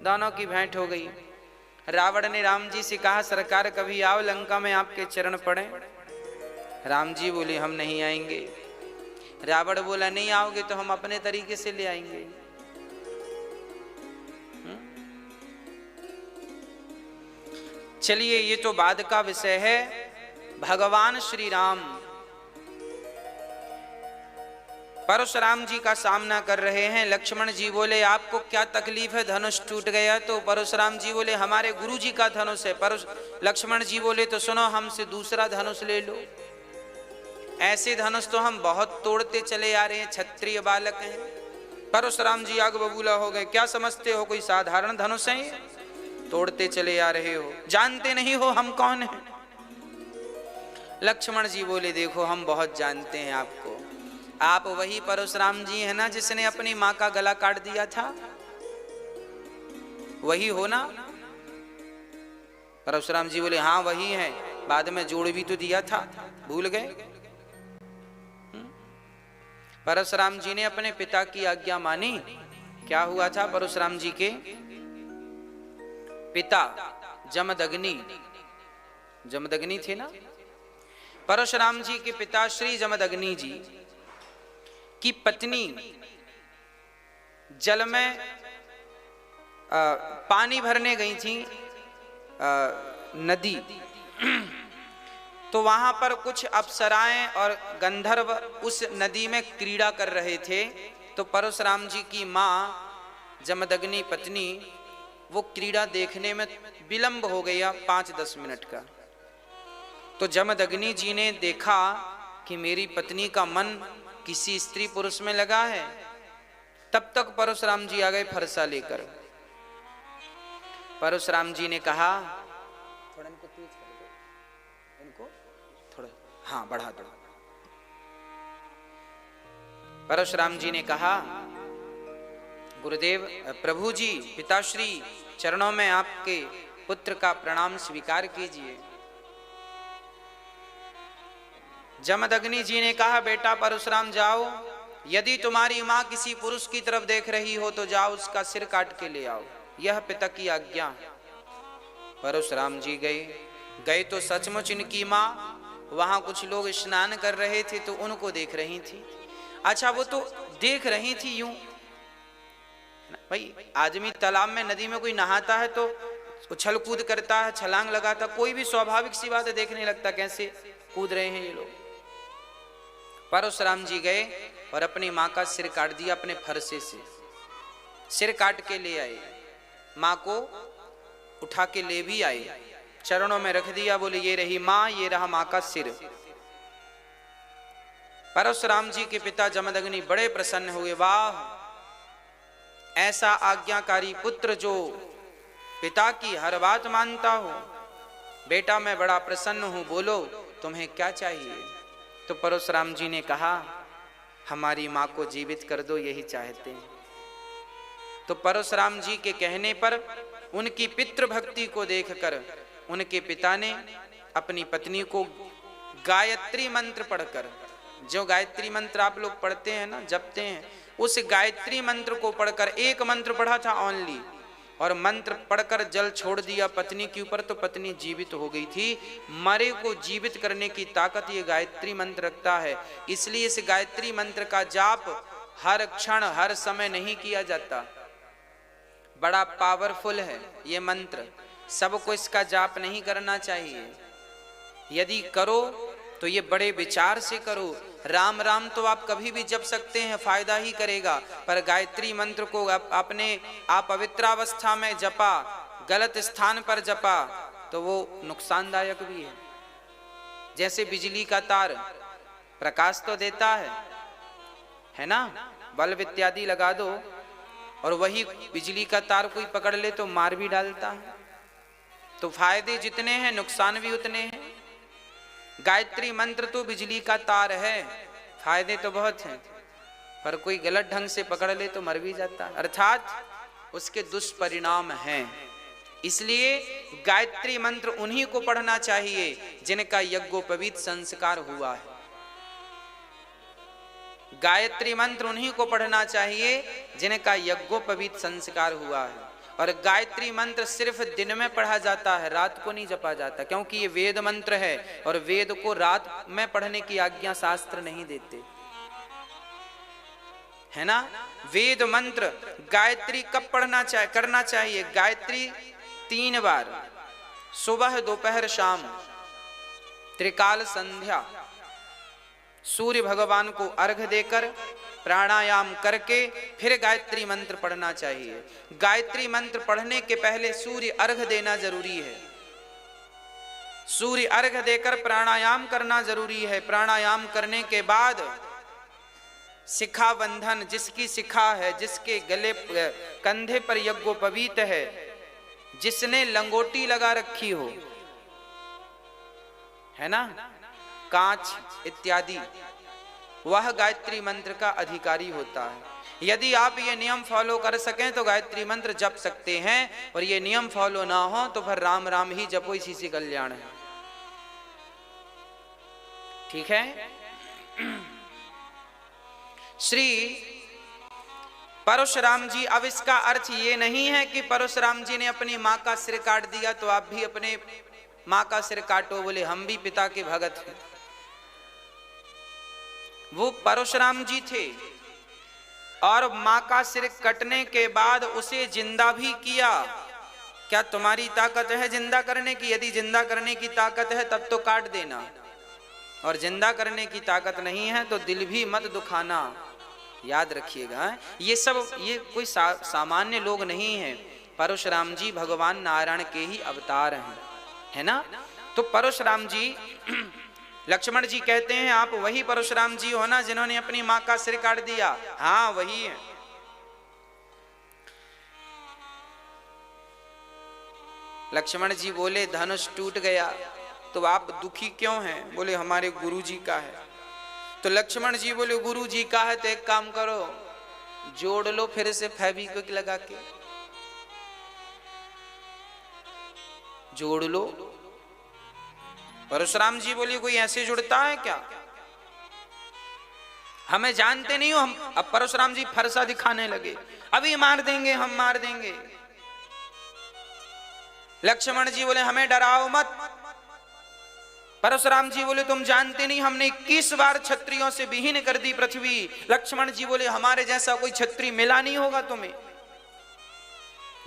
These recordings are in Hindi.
दोनों की भेंट हो गई। रावण ने राम जी से कहा, सरकार कभी आओ लंका में आपके चरण पड़े। राम जी बोले, हम नहीं आएंगे। रावण बोला, नहीं आओगे तो हम अपने तरीके से ले आएंगे। चलिए, ये तो बाद का विषय है। भगवान श्री राम परशुराम जी का सामना कर रहे हैं। लक्ष्मण जी बोले, आपको क्या तकलीफ है, धनुष टूट गया। तो परशुराम जी बोले, हमारे गुरु जी का धनुष है। लक्ष्मण जी बोले, तो सुनो, हमसे दूसरा धनुष ले लो। ऐसे धनुष तो हम बहुत तोड़ते चले आ रहे हैं, क्षत्रिय बालक हैं। परशुराम जी आग बबूला हो गए, क्या समझते हो कोई साधारण धनुष है? तोड़ते चले आ रहे हो, जानते नहीं हो हम कौन हैं? लक्ष्मण जी बोले, देखो हम बहुत जानते हैं आपको। आप वही परशुराम जी हैं ना जिसने अपनी मां का गला काट दिया था? वही हो ना? परशुराम जी बोले, हाँ वही है, बाद में जोड़ भी तो दिया था, भूल गए? परशुराम जी ने अपने पिता की आज्ञा मानी। क्या हुआ था? परशुराम जी के पिता जमदग्नि थे ना। परशुराम जी के पिता श्री जमदग्नि जी की पत्नी जल में पानी भरने गई थी, नदी। तो वहां पर कुछ अप्सराएं और गंधर्व उस नदी में क्रीड़ा कर रहे थे। तो परशुराम जी की मां जमदग्नि पत्नी, वो क्रीड़ा देखने में विलंब हो गया 5-10 मिनट का। तो जमदग्नि जी ने देखा कि मेरी पत्नी का मन किसी स्त्री पुरुष में लगा है। तब तक परशुराम जी आ गए फरसा लेकर। परशुराम जी ने कहा, थोड़ा इनको तेज कर दो, इनको थोड़ा, हाँ बढ़ा दो। परशुराम जी ने कहा, गुरुदेव, प्रभु जी, पिताश्री, चरणों में आपके पुत्र का प्रणाम स्वीकार कीजिए। जमदग्नि जी ने कहा, बेटा परशुराम जाओ, यदि तुम्हारी मां किसी पुरुष की तरफ देख रही हो तो जाओ उसका सिर काट के ले आओ, यह पिता की आज्ञा। परशुराम जी गए तो सचमुच इनकी मां, वहां कुछ लोग स्नान कर रहे थे तो उनको देख रही थी। अच्छा, वो तो देख रही थी यूं, भाई आदमी तालाब में नदी में कोई नहाता है तो उछल कूद करता है, छलांग लगाता, कोई भी स्वाभाविक सी बात है, देखने लगता कैसे कूद रहे हैं ये लोग। परशुराम जी गए और अपनी मां का सिर काट दिया अपने फरसे से। सिर काट के ले आए, मां को उठा के ले भी आए, चरणों में रख दिया, बोले ये रही मां, ये रहा मां का सिर। परशुराम जी के पिता जमदग्नि बड़े प्रसन्न हुए, वाह, ऐसा आज्ञाकारी पुत्र जो पिता की हर बात मानता हो। बेटा मैं बड़ा प्रसन्न हूं, बोलो तुम्हें क्या चाहिए? तो परशुराम जी ने कहा, हमारी मां को जीवित कर दो, यही चाहते हैं। तो परशुराम जी के कहने पर उनकी पितृभक्ति को देखकर उनके पिता ने अपनी पत्नी को गायत्री मंत्र पढ़कर, जो गायत्री मंत्र आप लोग पढ़ते हैं ना, जपते हैं, उस गायत्री मंत्र को पढ़कर, एक मंत्र पढ़ा था ओनली, और मंत्र पढ़कर जल छोड़ दिया पत्नी के ऊपर, तो पत्नी जीवित हो गई थी। मरे को जीवित करने की ताकत ये गायत्री मंत्र रखता है। इसलिए इस गायत्री मंत्र का जाप हर क्षण हर समय नहीं किया जाता, बड़ा पावरफुल है ये मंत्र, सबको इसका जाप नहीं करना चाहिए। यदि करो तो ये बड़े विचार से करो। राम राम तो आप कभी भी जप सकते हैं, फायदा ही करेगा, पर गायत्री मंत्र को आपने पवित्रावस्था में जपा, गलत स्थान पर जपा तो वो नुकसानदायक भी है। जैसे बिजली का तार प्रकाश तो देता है ना, बल्ब इत्यादि लगा दो, और वही बिजली का तार कोई पकड़ ले तो मार भी डालता है। तो फायदे जितने हैं नुकसान भी उतने हैं। गायत्री मंत्र तो बिजली का तार है, फायदे तो बहुत हैं, पर कोई गलत ढंग से पकड़ ले तो मर भी जाता है, अर्थात उसके दुष्परिणाम हैं। इसलिए गायत्री मंत्र उन्हीं को पढ़ना चाहिए जिनका यज्ञोपवीत संस्कार हुआ है। गायत्री मंत्र उन्हीं को पढ़ना चाहिए जिनका यज्ञोपवीत संस्कार हुआ है। और गायत्री मंत्र सिर्फ दिन में पढ़ा जाता है, रात को नहीं जपा जाता, क्योंकि ये वेद मंत्र है और वेद को रात में पढ़ने की आज्ञा शास्त्र नहीं देते, है ना। वेद मंत्र गायत्री कब करना चाहिए? गायत्री 3 बार, सुबह दोपहर शाम, त्रिकाल संध्या, सूर्य भगवान को अर्घ्य देकर प्राणायाम करके फिर गायत्री मंत्र पढ़ना चाहिए। गायत्री मंत्र पढ़ने के पहले सूर्य अर्घ्य देना जरूरी है, सूर्य अर्घ्य देकर प्राणायाम करना जरूरी है। प्राणायाम करने के बाद शिखा बंधन, जिसकी शिखा है, जिसके गले कंधे पर यज्ञोपवीत है, जिसने लंगोटी लगा रखी हो, है ना, कांच इत्यादि, वह गायत्री मंत्र का अधिकारी होता है। यदि आप ये नियम फॉलो कर सकें तो गायत्री मंत्र जप सकते हैं, और ये नियम फॉलो ना हो तो फिर राम राम ही जपो, इसी से कल्याण है। ठीक है। श्री परशुराम जी, अब इसका अर्थ ये नहीं है कि परशुराम जी ने अपनी माँ का सिर काट दिया तो आप भी अपने माँ का सिर काटो, बोले हम भी पिता के भगत हैं। वो परशुराम जी थे और माँ का सिर कटने के बाद उसे जिंदा भी किया। क्या तुम्हारी ताकत है जिंदा करने की? यदि जिंदा करने की ताकत है तब तो काट देना, और जिंदा करने की ताकत नहीं है तो दिल भी मत दुखाना। याद रखिएगा, ये कोई सामान्य लोग नहीं हैं। परशुराम जी भगवान नारायण के ही अवतार हैं, है ना। तो परशुराम जी, लक्ष्मण जी कहते हैं आप वही परशुराम जी हो ना जिन्होंने अपनी मां का सिर काट दिया? हाँ वही है। लक्ष्मण जी बोले धनुष टूट गया, तो आप दुखी क्यों हैं? बोले हमारे गुरु जी का है। तो लक्ष्मण जी बोले गुरु जी का है तो एक काम करो, जोड़ लो फिर से फेविक्विक लगा के, जोड़ लो। परशुराम जी बोले कोई ऐसे जुड़ता है क्या? हमें जानते नहीं हो हम। अब परशुराम जी फरसा दिखाने लगे, अभी मार देंगे, हम मार देंगे। लक्ष्मण जी बोले हमें डराओ मत। परशुराम जी बोले तुम जानते नहीं, हमने 21 बार क्षत्रियों से विहीन कर दी पृथ्वी। लक्ष्मण जी बोले हमारे जैसा कोई क्षत्रिय मिला नहीं होगा तुम्हें।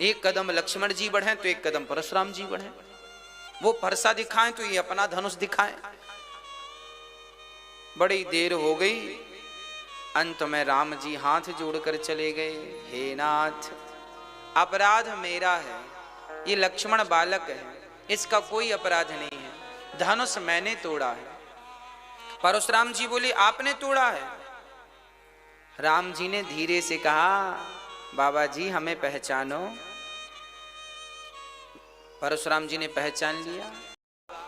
एक कदम लक्ष्मण जी बढ़े तो एक कदम परशुराम जी बढ़े। वो फरसा दिखाएं तो ये अपना धनुष दिखाएं। बड़ी देर हो गई, अंत में राम जी हाथ जोड़कर चले गए, हे नाथ अपराध मेरा है, ये लक्ष्मण बालक है, इसका कोई अपराध नहीं है, धनुष मैंने तोड़ा है। परशुराम जी बोले आपने तोड़ा है? राम जी ने धीरे से कहा बाबा जी हमें पहचानो। परशुराम जी ने पहचान लिया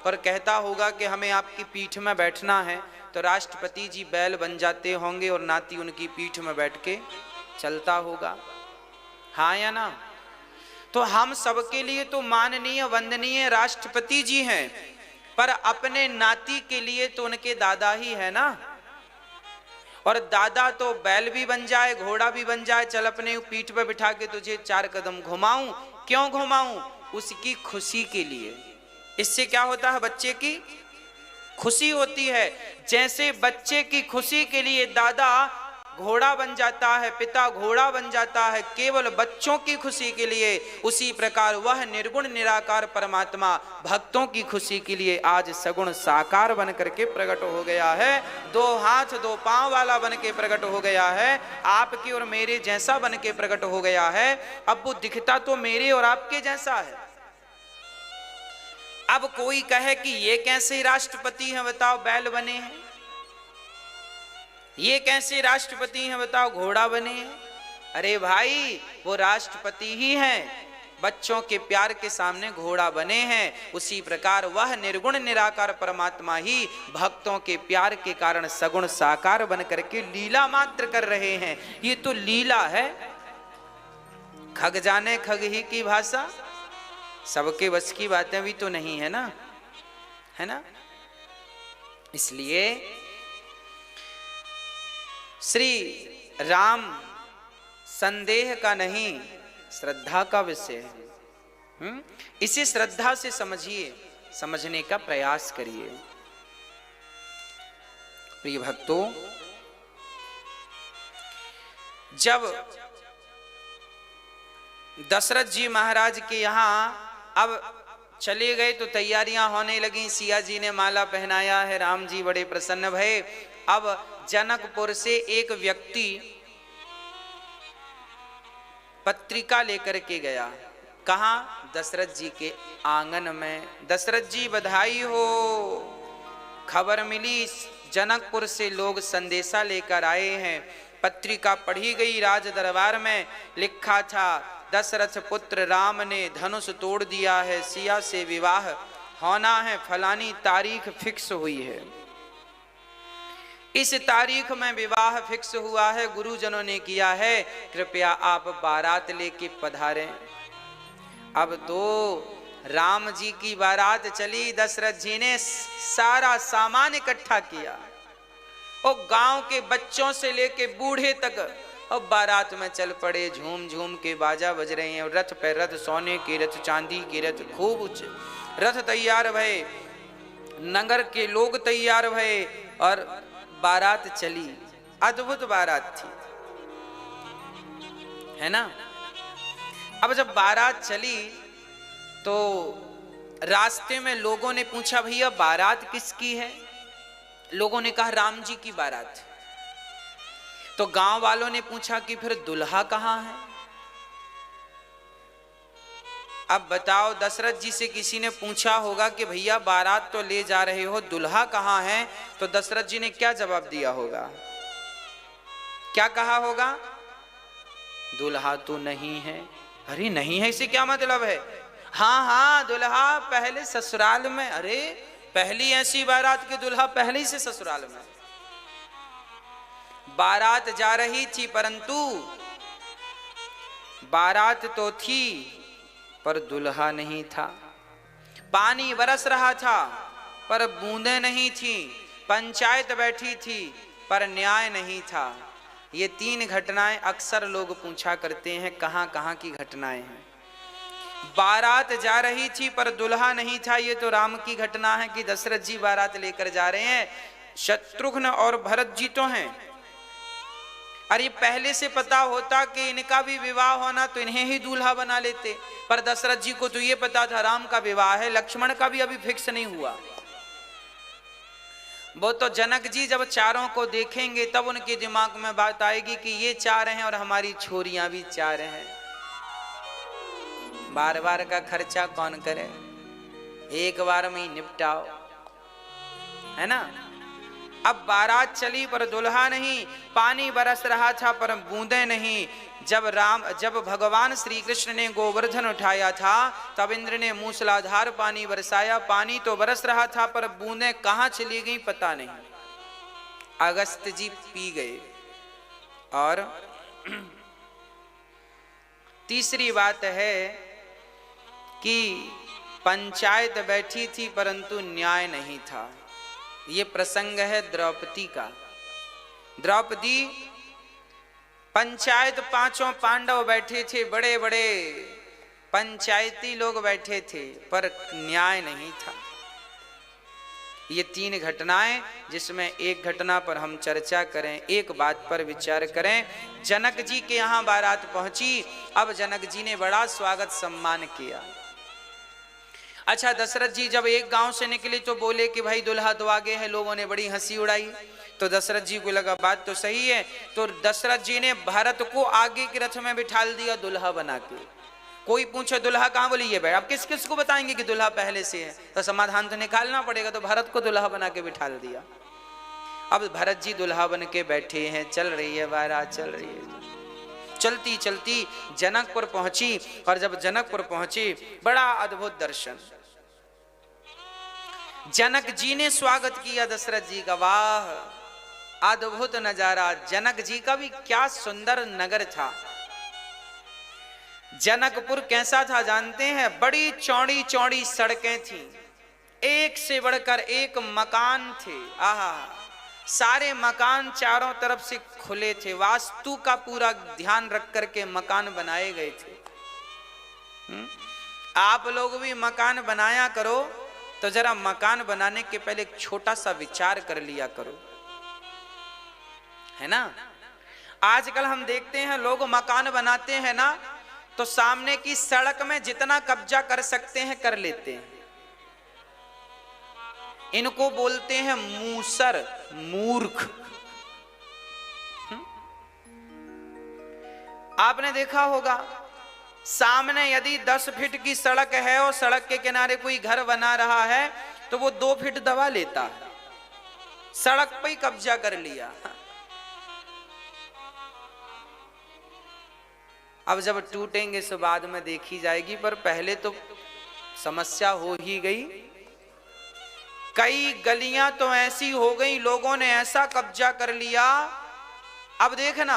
और कहता होगा कि हमें आपकी पीठ में बैठना है, तो राष्ट्रपति जी बैल बन जाते होंगे और नाती उनकी पीठ में बैठ के चलता होगा, हाँ या ना। तो हम सबके लिए तो माननीय वंदनीय राष्ट्रपति जी हैं, पर अपने नाती के लिए तो उनके दादा ही है ना। और दादा तो बैल भी बन जाए, घोड़ा भी बन जाए, चल अपने पीठ पर बिठा के तुझे 4 कदम घुमाऊं। क्यों घुमाऊं? उसकी खुशी के लिए। इससे क्या होता है? बच्चे की खुशी होती है। जैसे बच्चे की खुशी के लिए दादा घोड़ा बन जाता है, पिता घोड़ा बन जाता है केवल बच्चों की खुशी के लिए, उसी प्रकार वह निर्गुण निराकार परमात्मा भक्तों की खुशी के लिए आज सगुण साकार बन करके प्रकट हो गया है। 2 हाथ 2 पांव वाला बन के प्रकट हो गया है, आपके और मेरे जैसा बन के प्रकट हो गया है। अब वो दिखता तो मेरे और आपके जैसा है। अब कोई कहे कि ये कैसे राष्ट्रपति हैं बताओ, बैल बने हैं, ये कैसे राष्ट्रपति हैं बताओ, घोड़ा बने हैं। अरे भाई वो राष्ट्रपति ही हैं, बच्चों के प्यार के सामने घोड़ा बने हैं। उसी प्रकार वह निर्गुण निराकार परमात्मा ही भक्तों के प्यार के कारण सगुण साकार बन करके लीला मात्र कर रहे हैं। ये तो लीला है। खग जाने खग ही की भाषा, सबके बस की बातें भी तो नहीं है ना, है ना। इसलिए श्री राम संदेह का नहीं, श्रद्धा का विषय है। इसे श्रद्धा से समझिए, समझने का प्रयास करिए। प्रिय भक्तों, जब दशरथ जी महाराज के यहाँ अब चले गए तो तैयारियां होने लगी। सिया जी ने माला पहनाया है, राम जी बड़े प्रसन्न भये। अब जनकपुर से एक व्यक्ति पत्रिका लेकर के गया। कहाँ? दशरथ जी के आंगन में। दशरथ जी बधाई हो, खबर मिली, जनकपुर से लोग संदेशा लेकर आए हैं। पत्रिका पढ़ी गई राज दरबार में, लिखा था दशरथ पुत्र राम ने धनुष तोड़ दिया है, सिया से विवाह होना है, फलानी तारीख फिक्स हुई है, इस तारीख में विवाह फिक्स हुआ है, गुरुजनों ने किया है, कृपया आप बारात लेके पधारें। अब तो राम जी की बारात चली। दशरथ जी ने सारा सामान इकट्ठा किया और गांव के बच्चों से लेके बूढ़े तक अब बारात में चल पड़े। झूम झूम के बाजा बज रहे हैं, रथ पे रथ, सोने के रथ, चांदी के रथ, खूब रथ तैयार भये, नगर के लोग तैयार भये और बारात चली। अद्भुत बारात थी, है ना। अब जब बारात चली तो रास्ते में लोगों ने पूछा, भैया बारात किसकी है? लोगों ने कहा राम जी की बारात। तो गांव वालों ने पूछा कि फिर दुल्हा कहां है? अब बताओ, दशरथ जी से किसी ने पूछा होगा कि भैया बारात तो ले जा रहे हो, दुल्हा कहां है? तो दशरथ जी ने क्या जवाब दिया होगा? क्या कहा होगा? दुल्हा तो नहीं है। अरे नहीं है, इसे क्या मतलब है? हाँ हाँ, दुल्हा पहले ससुराल में। अरे पहली ऐसी बारात के दुल्हा पहले ही से ससुराल में। बारात जा रही थी, परंतु बारात तो थी पर दुल्हा नहीं था। पानी बरस रहा था पर बूंदें नहीं थी। पंचायत बैठी थी पर न्याय नहीं था। ये तीन घटनाएं अक्सर लोग पूछा करते हैं, कहां कहां की घटनाएं हैं। बारात जा रही थी पर दुल्हा नहीं था, ये तो राम की घटना है कि दशरथ जी बारात लेकर जा रहे हैं। शत्रुघ्न और भरत जी तो हैं। अरे पहले से पता होता कि इनका भी विवाह होना तो इन्हें ही दूल्हा बना लेते, पर दशरथ जी को तो ये पता था राम का विवाह है, लक्ष्मण का भी अभी फिक्स नहीं हुआ। वो तो जनक जी जब चारों को देखेंगे तब उनके दिमाग में बात आएगी कि ये चार हैं और हमारी छोरियां भी चार हैं, बार बार का खर्चा कौन करे, एक बार में ही निपटाओ, है ना। अब बारात चली पर दुल्हा नहीं, पानी बरस रहा था पर बूंदे नहीं। जब भगवान श्री कृष्ण ने गोवर्धन उठाया था तब इंद्र ने मूसलाधार पानी बरसाया। पानी तो बरस रहा था पर बूंदें कहां चली गई पता नहीं। अगस्त जी पी गए। और तीसरी बात है कि पंचायत बैठी थी परंतु न्याय नहीं था। ये प्रसंग है द्रौपदी का। द्रौपदी, पंचायत पांचों पांडव बैठे थे, बड़े बड़े पंचायती लोग बैठे थे पर न्याय नहीं था। ये तीन घटनाएं, जिसमें एक घटना पर हम चर्चा करें, एक बात पर विचार करें। जनक जी के यहाँ बारात पहुंची। अब जनक जी ने बड़ा स्वागत सम्मान किया। अच्छा, दशरथ जी जब एक गांव से निकले तो बोले कि भाई दुल्हा तो आगे है। लोगों ने बड़ी हंसी उड़ाई। तो दशरथ जी को लगा बात तो सही है, तो दशरथ जी ने भरत को आगे के रथ में बिठाल दिया दुल्हा बना के। कोई पूछे दुल्हा कहाँ, बोले ये बैठ। अब किस किस को बताएंगे कि दुल्हा पहले से है, तो समाधान तो निकालना पड़ेगा। तो भरत को दुल्हा बना के बिठाल दिया। अब भरत जी दुल्हा बन के बैठे हैं, चल रही है बारात, चल रही है। चलती चलती जनकपुर पहुंची। और जब जनकपुर पहुंची, बड़ा अद्भुत दर्शन। जनक जी ने स्वागत किया दशरथ जी का। वाह, अद्भुत नजारा। जनक जी का भी क्या सुंदर नगर था। जनकपुर कैसा था जानते हैं? बड़ी चौड़ी चौड़ी सड़कें थी, एक से बढ़कर एक मकान थे। आहा, सारे मकान चारों तरफ से खुले थे। वास्तु का पूरा ध्यान रख करके मकान बनाए गए थे। आप लोग भी मकान बनाया करो तो जरा मकान बनाने के पहले एक छोटा सा विचार कर लिया करो, है ना। आजकल हम देखते हैं लोग मकान बनाते हैं ना तो सामने की सड़क में जितना कब्जा कर सकते हैं कर लेते हैं। इनको बोलते हैं मूसर, मूर्ख। आपने देखा होगा सामने यदि 10 फीट की सड़क है और सड़क के किनारे कोई घर बना रहा है तो वो 2 फीट दबा लेता है, सड़क पे ही कब्जा कर लिया। अब जब टूटेंगे सो बाद में देखी जाएगी, पर पहले तो समस्या हो ही गई। कई गलियां तो ऐसी हो गई, लोगों ने ऐसा कब्जा कर लिया। अब देखना,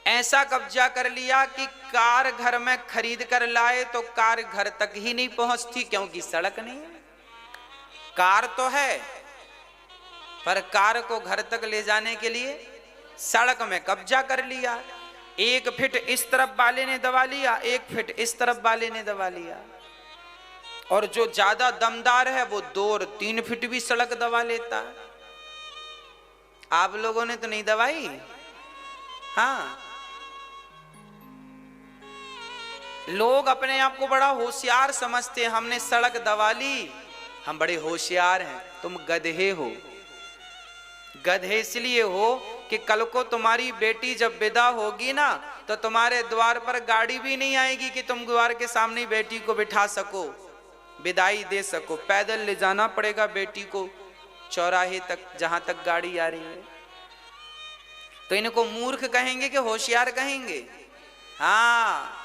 ऐसा कब्जा कर लिया कि कार घर में खरीद कर लाए तो कार घर तक ही नहीं पहुंचती, क्योंकि सड़क नहीं है। कार तो है पर कार को घर तक ले जाने के लिए सड़क में कब्जा कर लिया। 1 फीट इस तरफ वाले ने दबा लिया, 1 फीट इस तरफ वाले ने दबा लिया, और जो ज्यादा दमदार है वो 2 और 3 फीट भी सड़क दबा लेता है। आप लोगों ने तो नहीं दबाई? हाँ, लोग अपने आप को बड़ा होशियार समझते हैं, हमने सड़क दबा ली, हम बड़े होशियार हैं। तुम गधे हो। गधे इसलिए हो कि कल को तुम्हारी बेटी जब विदा होगी ना तो तुम्हारे द्वार पर गाड़ी भी नहीं आएगी कि तुम द्वार के सामने बेटी को बिठा सको, विदाई दे सको। पैदल ले जाना पड़ेगा बेटी को चौराहे तक, जहां तक गाड़ी आ रही है। तो इनको मूर्ख कहेंगे कि होशियार कहेंगे? हाँ,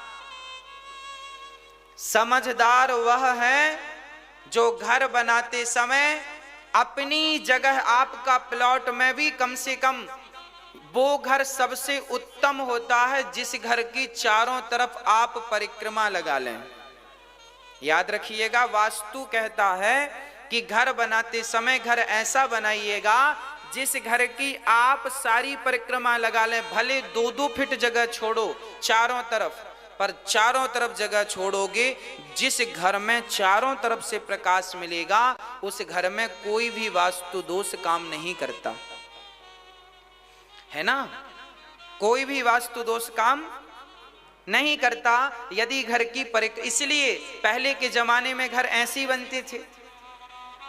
समझदार वह है जो घर बनाते समय अपनी जगह, आपका प्लॉट में भी कम से कम वो घर सबसे उत्तम होता है जिस घर की चारों तरफ आप परिक्रमा लगा लें। याद रखिएगा, वास्तु कहता है कि घर बनाते समय घर ऐसा बनाइएगा जिस घर की आप सारी परिक्रमा लगा लें। भले 2-2 फीट जगह छोड़ो चारों तरफ, पर चारों तरफ जगह छोड़ोगे, जिस घर में चारों तरफ से प्रकाश मिलेगा उस घर में कोई भी वास्तु दोष काम नहीं करता, है ना। कोई भी वास्तु दोष काम नहीं करता यदि घर की इसलिए पहले के जमाने में घर ऐसे ही बनते थे,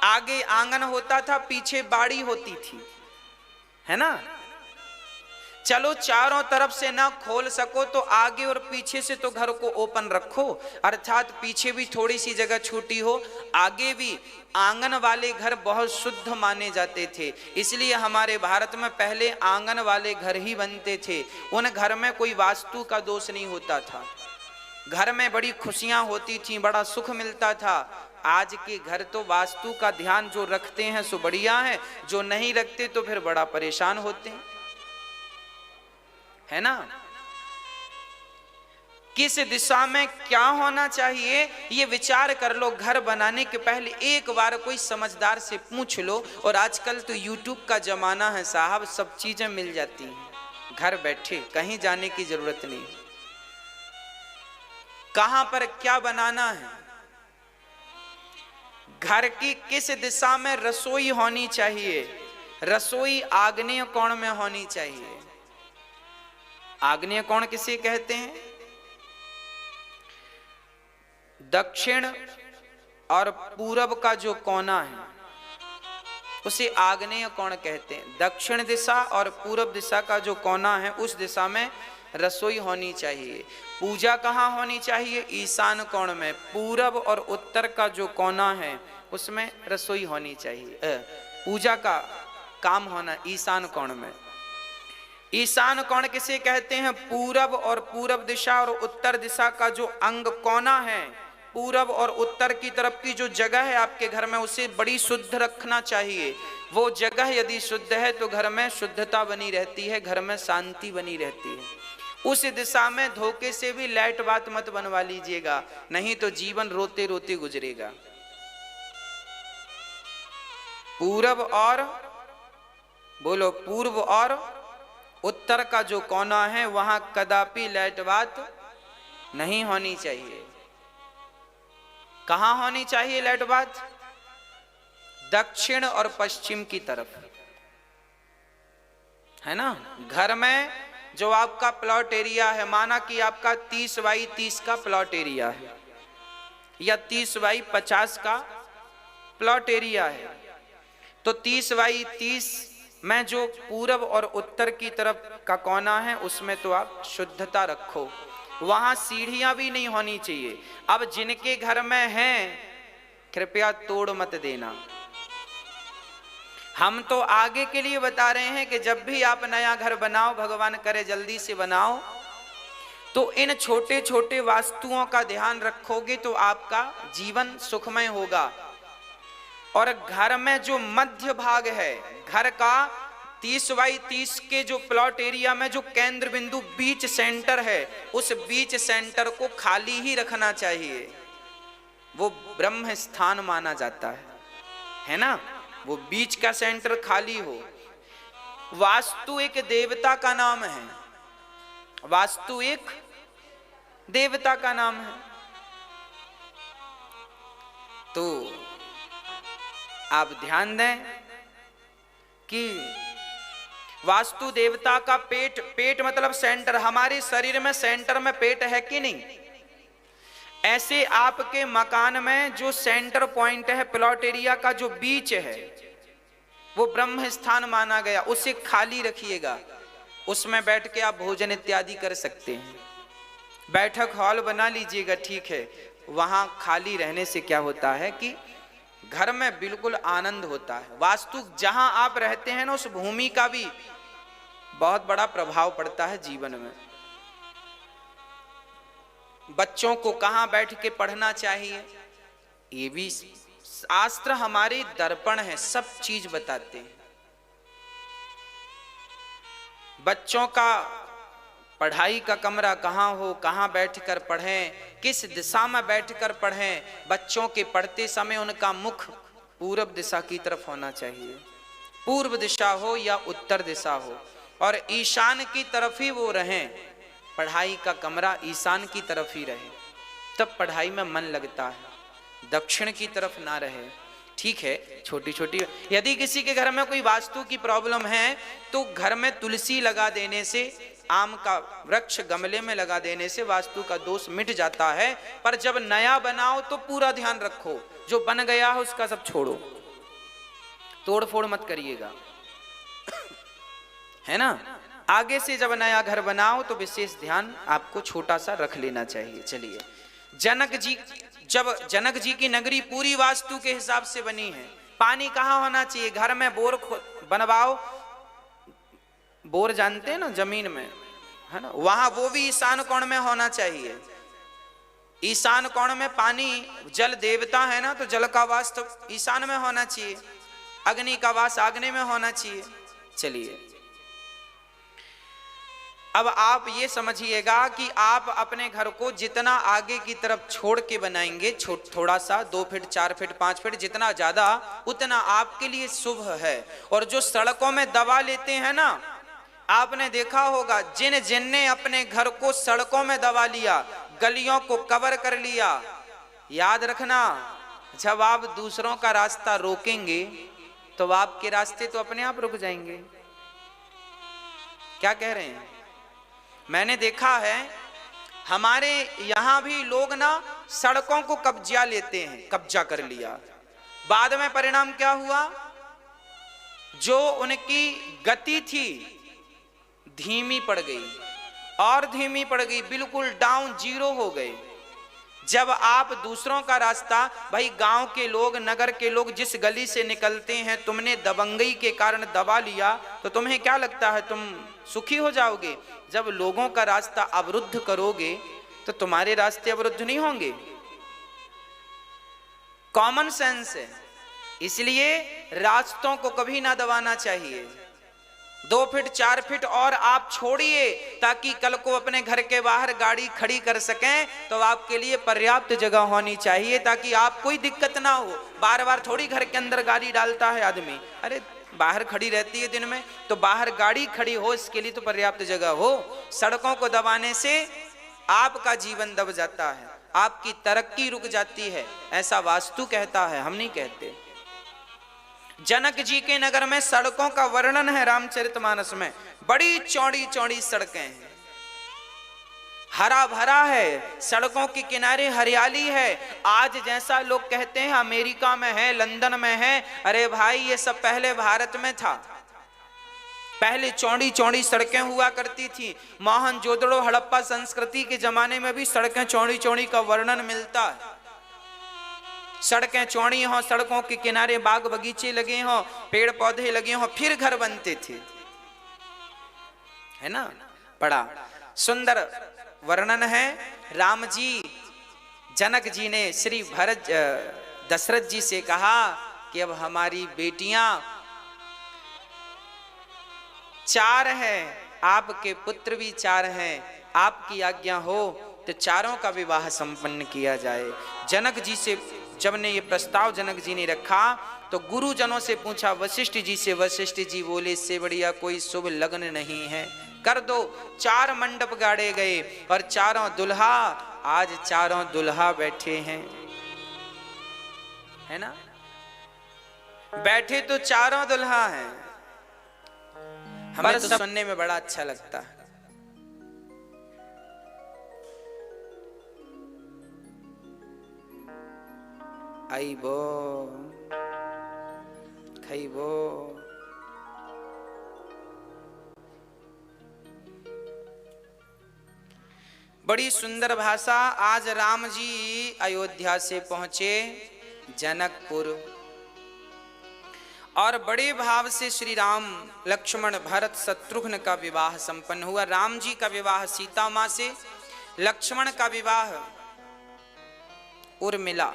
आगे आंगन होता था, पीछे बाड़ी होती थी, है ना। चलो चारों तरफ से ना खोल सको तो आगे और पीछे से तो घर को ओपन रखो, अर्थात पीछे भी थोड़ी सी जगह छूटी हो, आगे भी। आंगन वाले घर बहुत शुद्ध माने जाते थे, इसलिए हमारे भारत में पहले आंगन वाले घर ही बनते थे। उन घर में कोई वास्तु का दोष नहीं होता था, घर में बड़ी खुशियां होती थी, बड़ा सुख मिलता था। आज के घर तो वास्तु का ध्यान जो रखते हैं सो बढ़िया है, जो नहीं रखते तो फिर बड़ा परेशान होते हैं, है ना। किस दिशा में क्या होना चाहिए ये विचार कर लो। घर बनाने के पहले एक बार कोई समझदार से पूछ लो। और आजकल तो YouTube का जमाना है साहब, सब चीजें मिल जाती हैं घर बैठे, कहीं जाने की जरूरत नहीं। कहां पर क्या बनाना है, घर की किस दिशा में रसोई होनी चाहिए, रसोई आग्नेय कोण में होनी चाहिए। आग्नेय कोण किसे कहते हैं? दक्षिण और पूरब का जो कोना है उसे आग्नेय कोण कहते हैं। दक्षिण दिशा और पूरब दिशा का जो कोना है उस दिशा में रसोई होनी चाहिए। पूजा कहाँ होनी चाहिए? ईशान कोण में। पूरब और उत्तर का जो कोना है उसमें रसोई होनी चाहिए, पूजा का काम होना ईशान कोण में। ईशान कोण किसे कहते हैं? पूरब और पूरब दिशा और उत्तर दिशा का जो अंग कोना है, पूरब और उत्तर की तरफ की जो जगह है आपके घर में उसे बड़ी शुद्ध रखना चाहिए। वो जगह यदि शुद्ध है तो घर में शुद्धता बनी रहती है, घर में शांति बनी रहती है। उस दिशा में धोखे से भी लाइट बात मत बनवा लीजिएगा, नहीं तो जीवन रोते रोते गुजरेगा। पूरब और बोलो, पूर्व और उत्तर का जो कोना है वहां कदापि लाइट बात नहीं होनी चाहिए। कहां होनी चाहिए लाइट बात? दक्षिण और पश्चिम की तरफ, है ना। घर में जो आपका प्लॉट एरिया है, माना कि आपका 30 बाई 30 का प्लॉट एरिया है या 30 बाई 50 का प्लॉट एरिया है, तो 30 बाई 30 में जो पूरब और उत्तर की तरफ का कोना है उसमें तो आप शुद्धता रखो, वहां सीढ़ियां भी नहीं होनी चाहिए। अब जिनके घर में हैं कृपया तोड़ मत देना, हम तो आगे के लिए बता रहे हैं कि जब भी आप नया घर बनाओ, भगवान करे जल्दी से बनाओ, तो इन छोटे छोटे वास्तुओं का ध्यान रखोगे तो आपका जीवन सुखमय होगा। और घर में जो मध्य भाग है घर का 30 बाई 30 के जो प्लॉट एरिया में जो केंद्र बिंदु बीच सेंटर है, उस बीच सेंटर को खाली ही रखना चाहिए। वो ब्रह्म स्थान माना जाता है ना। वो बीच का सेंटर खाली हो। वास्तु एक देवता का नाम है, वास्तु एक देवता का नाम है। तो आप ध्यान दें कि वास्तु देवता का पेट, पेट मतलब सेंटर, हमारे शरीर में सेंटर में पेट है कि नहीं, ऐसे आपके मकान में जो सेंटर पॉइंट है प्लॉट एरिया का जो बीच है वो ब्रह्म स्थान माना गया, उसे खाली रखिएगा। उसमें बैठ के आप भोजन इत्यादि कर सकते हैं। बैठक हॉल बना लीजिएगा, ठीक है। वहां खाली रहने से क्या होता है कि घर में बिल्कुल आनंद होता है। वास्तु जहां आप रहते हैं ना, उस भूमि का भी बहुत बड़ा प्रभाव पड़ता है जीवन में। बच्चों को कहां बैठ के पढ़ना चाहिए, ये भी शास्त्र हमारे दर्पण है, सब चीज बताते हैं। बच्चों का पढ़ाई का कमरा कहाँ हो, कहाँ बैठकर पढ़ें, किस दिशा में बैठकर पढ़ें। बच्चों के पढ़ते समय उनका मुख पूर्व दिशा की तरफ होना चाहिए, पूर्व दिशा हो या उत्तर दिशा हो, और ईशान की तरफ ही वो रहें। पढ़ाई का कमरा ईशान की तरफ ही रहे, तब पढ़ाई में मन लगता है, दक्षिण की तरफ ना रहे। ठीक है, छोटी छोटी, यदि किसी के घर में कोई वास्तु की प्रॉब्लम है तो घर में तुलसी लगा देने से, आम का वृक्ष गमले में लगा देने से वास्तु का दोष मिट जाता है। पर जब नया बनाओ तो पूरा ध्यान रखो, जो बन गया है उसका सब छोड़ो, तोड़ फोड़ मत करिएगा, है ना। आगे से जब नया घर बनाओ तो विशेष ध्यान आपको छोटा सा रख लेना चाहिए। चलिए, जब जनक जी की नगरी पूरी वास्तु के हिसाब से बनी है, पानी कहाँ होना चाहिए, घर में बोर बनवाओ, बोर जानते हैं ना, जमीन में, है ना, वहां वो भी ईशान कोण में होना चाहिए। ईशान कोण में पानी, जल देवता है ना, तो जल का वास तो ईशान में होना चाहिए, अग्नि का वास आग्नेय में होना चाहिए। चलिए, अब आप ये समझिएगा कि आप अपने घर को जितना आगे की तरफ छोड़ के बनाएंगे, थोड़ा सा 2 फीट 4 फीट 5 फीट जितना ज्यादा, उतना आपके लिए शुभ है। और जो सड़कों में दबा लेते हैं ना, आपने देखा होगा, जिनने अपने घर को सड़कों में दबा लिया, गलियों को कवर कर लिया, याद रखना, जब आप दूसरों का रास्ता रोकेंगे तो आपके रास्ते तो अपने आप रुक जाएंगे। क्या कह रहे हैं? मैंने देखा है हमारे यहां भी लोग ना सड़कों को कब्जा लेते हैं, कब्जा कर लिया, बाद में परिणाम क्या हुआ, जो उनकी गति थी धीमी पड़ गई, और धीमी पड़ गई, बिल्कुल डाउन, जीरो हो गए। जब आप दूसरों का रास्ता, भाई गांव के लोग, नगर के लोग जिस गली से निकलते हैं, तुमने दबंगई के कारण दबा लिया, तो तुम्हें क्या लगता है तुम सुखी हो जाओगे? जब लोगों का रास्ता अवरुद्ध करोगे तो तुम्हारे रास्ते अवरुद्ध नहीं होंगे। कॉमन सेंस है। इसलिए रास्तों को कभी ना दबाना चाहिए। 2 फीट 4 फीट और आप छोड़िए, ताकि कल को अपने घर के बाहर गाड़ी खड़ी कर सकें, तो आपके लिए पर्याप्त जगह होनी चाहिए, ताकि आप कोई दिक्कत ना हो। बार बार थोड़ी घर के अंदर गाड़ी डालता है आदमी, अरे बाहर खड़ी रहती है दिन में, तो बाहर गाड़ी खड़ी हो, इसके लिए तो पर्याप्त जगह हो। सड़कों को दबाने से आपका जीवन दब जाता है, आपकी तरक्की रुक जाती है, ऐसा वास्तु कहता है, हम नहीं कहते। जनक जी के नगर में सड़कों का वर्णन है रामचरितमानस में, बड़ी चौड़ी चौड़ी सड़कें हैं, हरा भरा है, सड़कों के किनारे हरियाली है। आज जैसा लोग कहते हैं अमेरिका में है, लंदन में है, अरे भाई ये सब पहले भारत में था। पहले चौड़ी चौड़ी सड़कें हुआ करती थी। मोहनजोदड़ो हड़प्पा संस्कृति के जमाने में भी सड़कें चौड़ी चौड़ी का वर्णन मिलता है। सड़कें चौड़ी हों, सड़कों के किनारे बाग बगीचे लगे हों, पेड़ पौधे लगे हों, फिर घर बनते थे, है ना। बड़ा सुंदर वर्णन है। राम जी, जनक जी ने श्री भरत दशरथ जी से कहा कि अब हमारी बेटियां 4 हैं, आपके पुत्र भी 4 हैं, आपकी आज्ञा हो तो चारों का विवाह संपन्न किया जाए। जनक जी से जब ने ये प्रस्ताव जनक जी ने रखा तो गुरुजनों से पूछा वशिष्ठ जी से। वशिष्ठ जी बोले इससे बढ़िया कोई शुभ लग्न नहीं है, कर दो। 4 मंडप गाड़े गए और चारों दुल्हा, आज चारों दुल्हा बैठे हैं, है ना। बैठे तो चारों दुल्हा हैं। हमें तो सुनने में बड़ा अच्छा लगता है। आइबो खाइबो, बड़ी सुंदर भाषा। आज राम जी अयोध्या से पहुंचे जनकपुर और बड़े भाव से श्री राम लक्ष्मण भरत शत्रुघ्न का विवाह संपन्न हुआ। राम जी का विवाह सीता मां से, लक्ष्मण का विवाह उर्मिला,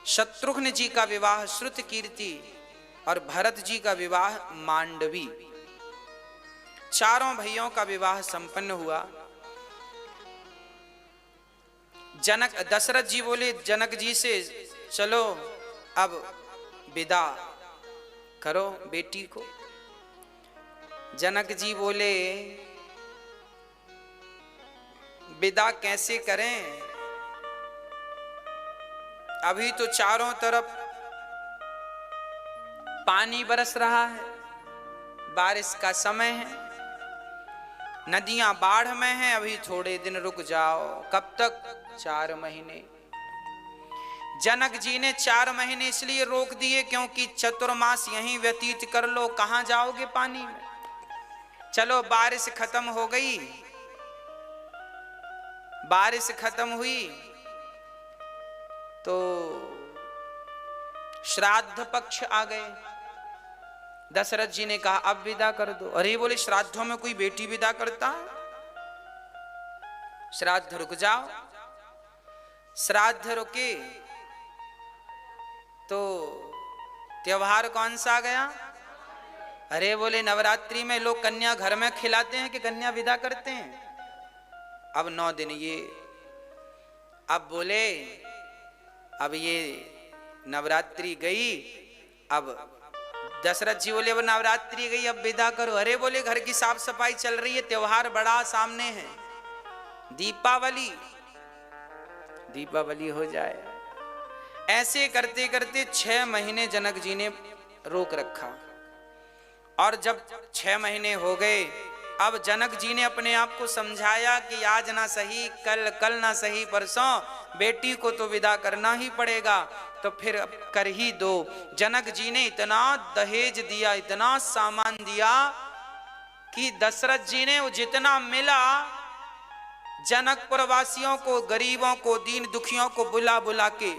शत्रुघ्न जी का विवाह श्रुतकीर्ति और भरत जी का विवाह मांडवी। चारों भाइयों का विवाह संपन्न हुआ। जनक दशरथ जी बोले जनक जी से, चलो अब विदा करो बेटी को। जनक जी बोले विदा कैसे करें, अभी तो चारों तरफ पानी बरस रहा है, बारिश का समय है, नदियां बाढ़ में हैं, अभी थोड़े दिन रुक जाओ। कब तक? 4 महीने। जनक जी ने 4 महीने इसलिए रोक दिए क्योंकि चतुर्मास यहीं व्यतीत कर लो, कहां जाओगे पानी में। चलो बारिश खत्म हो गई, बारिश खत्म हुई तो श्राद्ध पक्ष आ गए। दशरथ जी ने कहा अब विदा कर दो। अरे बोले श्राद्धों में कोई बेटी विदा करता है? श्राद्ध रुक जाओ। श्राद्ध रुके तो त्योहार कौन सा आ गया? अरे बोले नवरात्रि में लोग कन्या घर में खिलाते हैं कि कन्या विदा करते हैं। अब 9 दिन ये, अब बोले अब ये नवरात्रि गई, अब दशरथ जी बोले अब नवरात्रि गई अब विदा करो। अरे बोले घर की साफ सफाई चल रही है, त्योहार बड़ा सामने है, दीपावली, दीपावली हो जाए। ऐसे करते करते 6 महीने जनक जी ने रोक रखा और जब 6 महीने हो गए, अब जनक जी ने अपने आप को समझाया कि आज ना सही कल, कल ना सही परसों बेटी को तो विदा करना ही पड़ेगा, तो फिर कर ही दो। जनक जी ने इतना दहेज दिया, इतना सामान दिया कि दशरथ जी ने जितना मिला जनकपुर वासियों को, गरीबों को, दीन दुखियों को बुला बुला के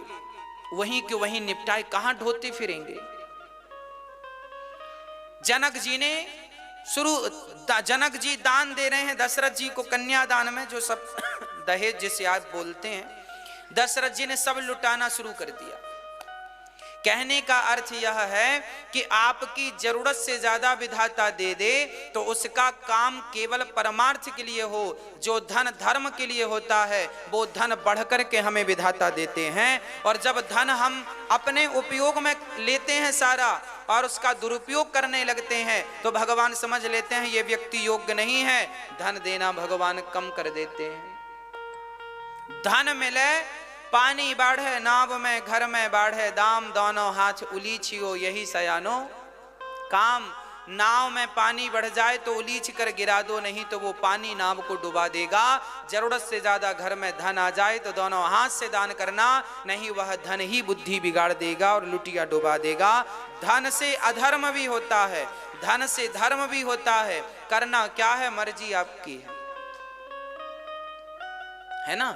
वहीं के वहीं निपटाए। कहां ढोते फिरेंगे। जनक जी ने जनक जी दान दे रहे हैं दशरथ जी को, कन्यादान में जो सब दहेज जिसे आप बोलते हैं, दशरथ जी ने सब लुटाना शुरू कर दिया। कहने का अर्थ यह है कि आपकी जरूरत से ज्यादा विधाता दे दे तो उसका काम केवल परमार्थ के लिए हो। जो धन धर्म के लिए होता है वो धन बढ़कर के हमें विधाता देते हैं। और जब धन हम अपने उपयोग में लेते हैं सारा और उसका दुरुपयोग करने लगते हैं तो भगवान समझ लेते हैं ये व्यक्ति योग्य नहीं है, धन देना भगवान कम कर देते हैं। धन मिले पानी बाढ़े, नाव में घर में बाढ़े, दाम दोनों हाथ उलीछियो यही सयानो काम। नाव में पानी बढ़ जाए तो उलीच कर गिरा दो, नहीं तो वो पानी नाव को डुबा देगा। जरूरत से ज्यादा घर में धन आ जाए तो दोनों हाथ से दान करना, नहीं वह धन ही बुद्धि बिगाड़ देगा और लुटिया डुबा देगा। धन से अधर्म भी होता है, धन से धर्म भी होता है, करना क्या है मर्जी आपकी है ना।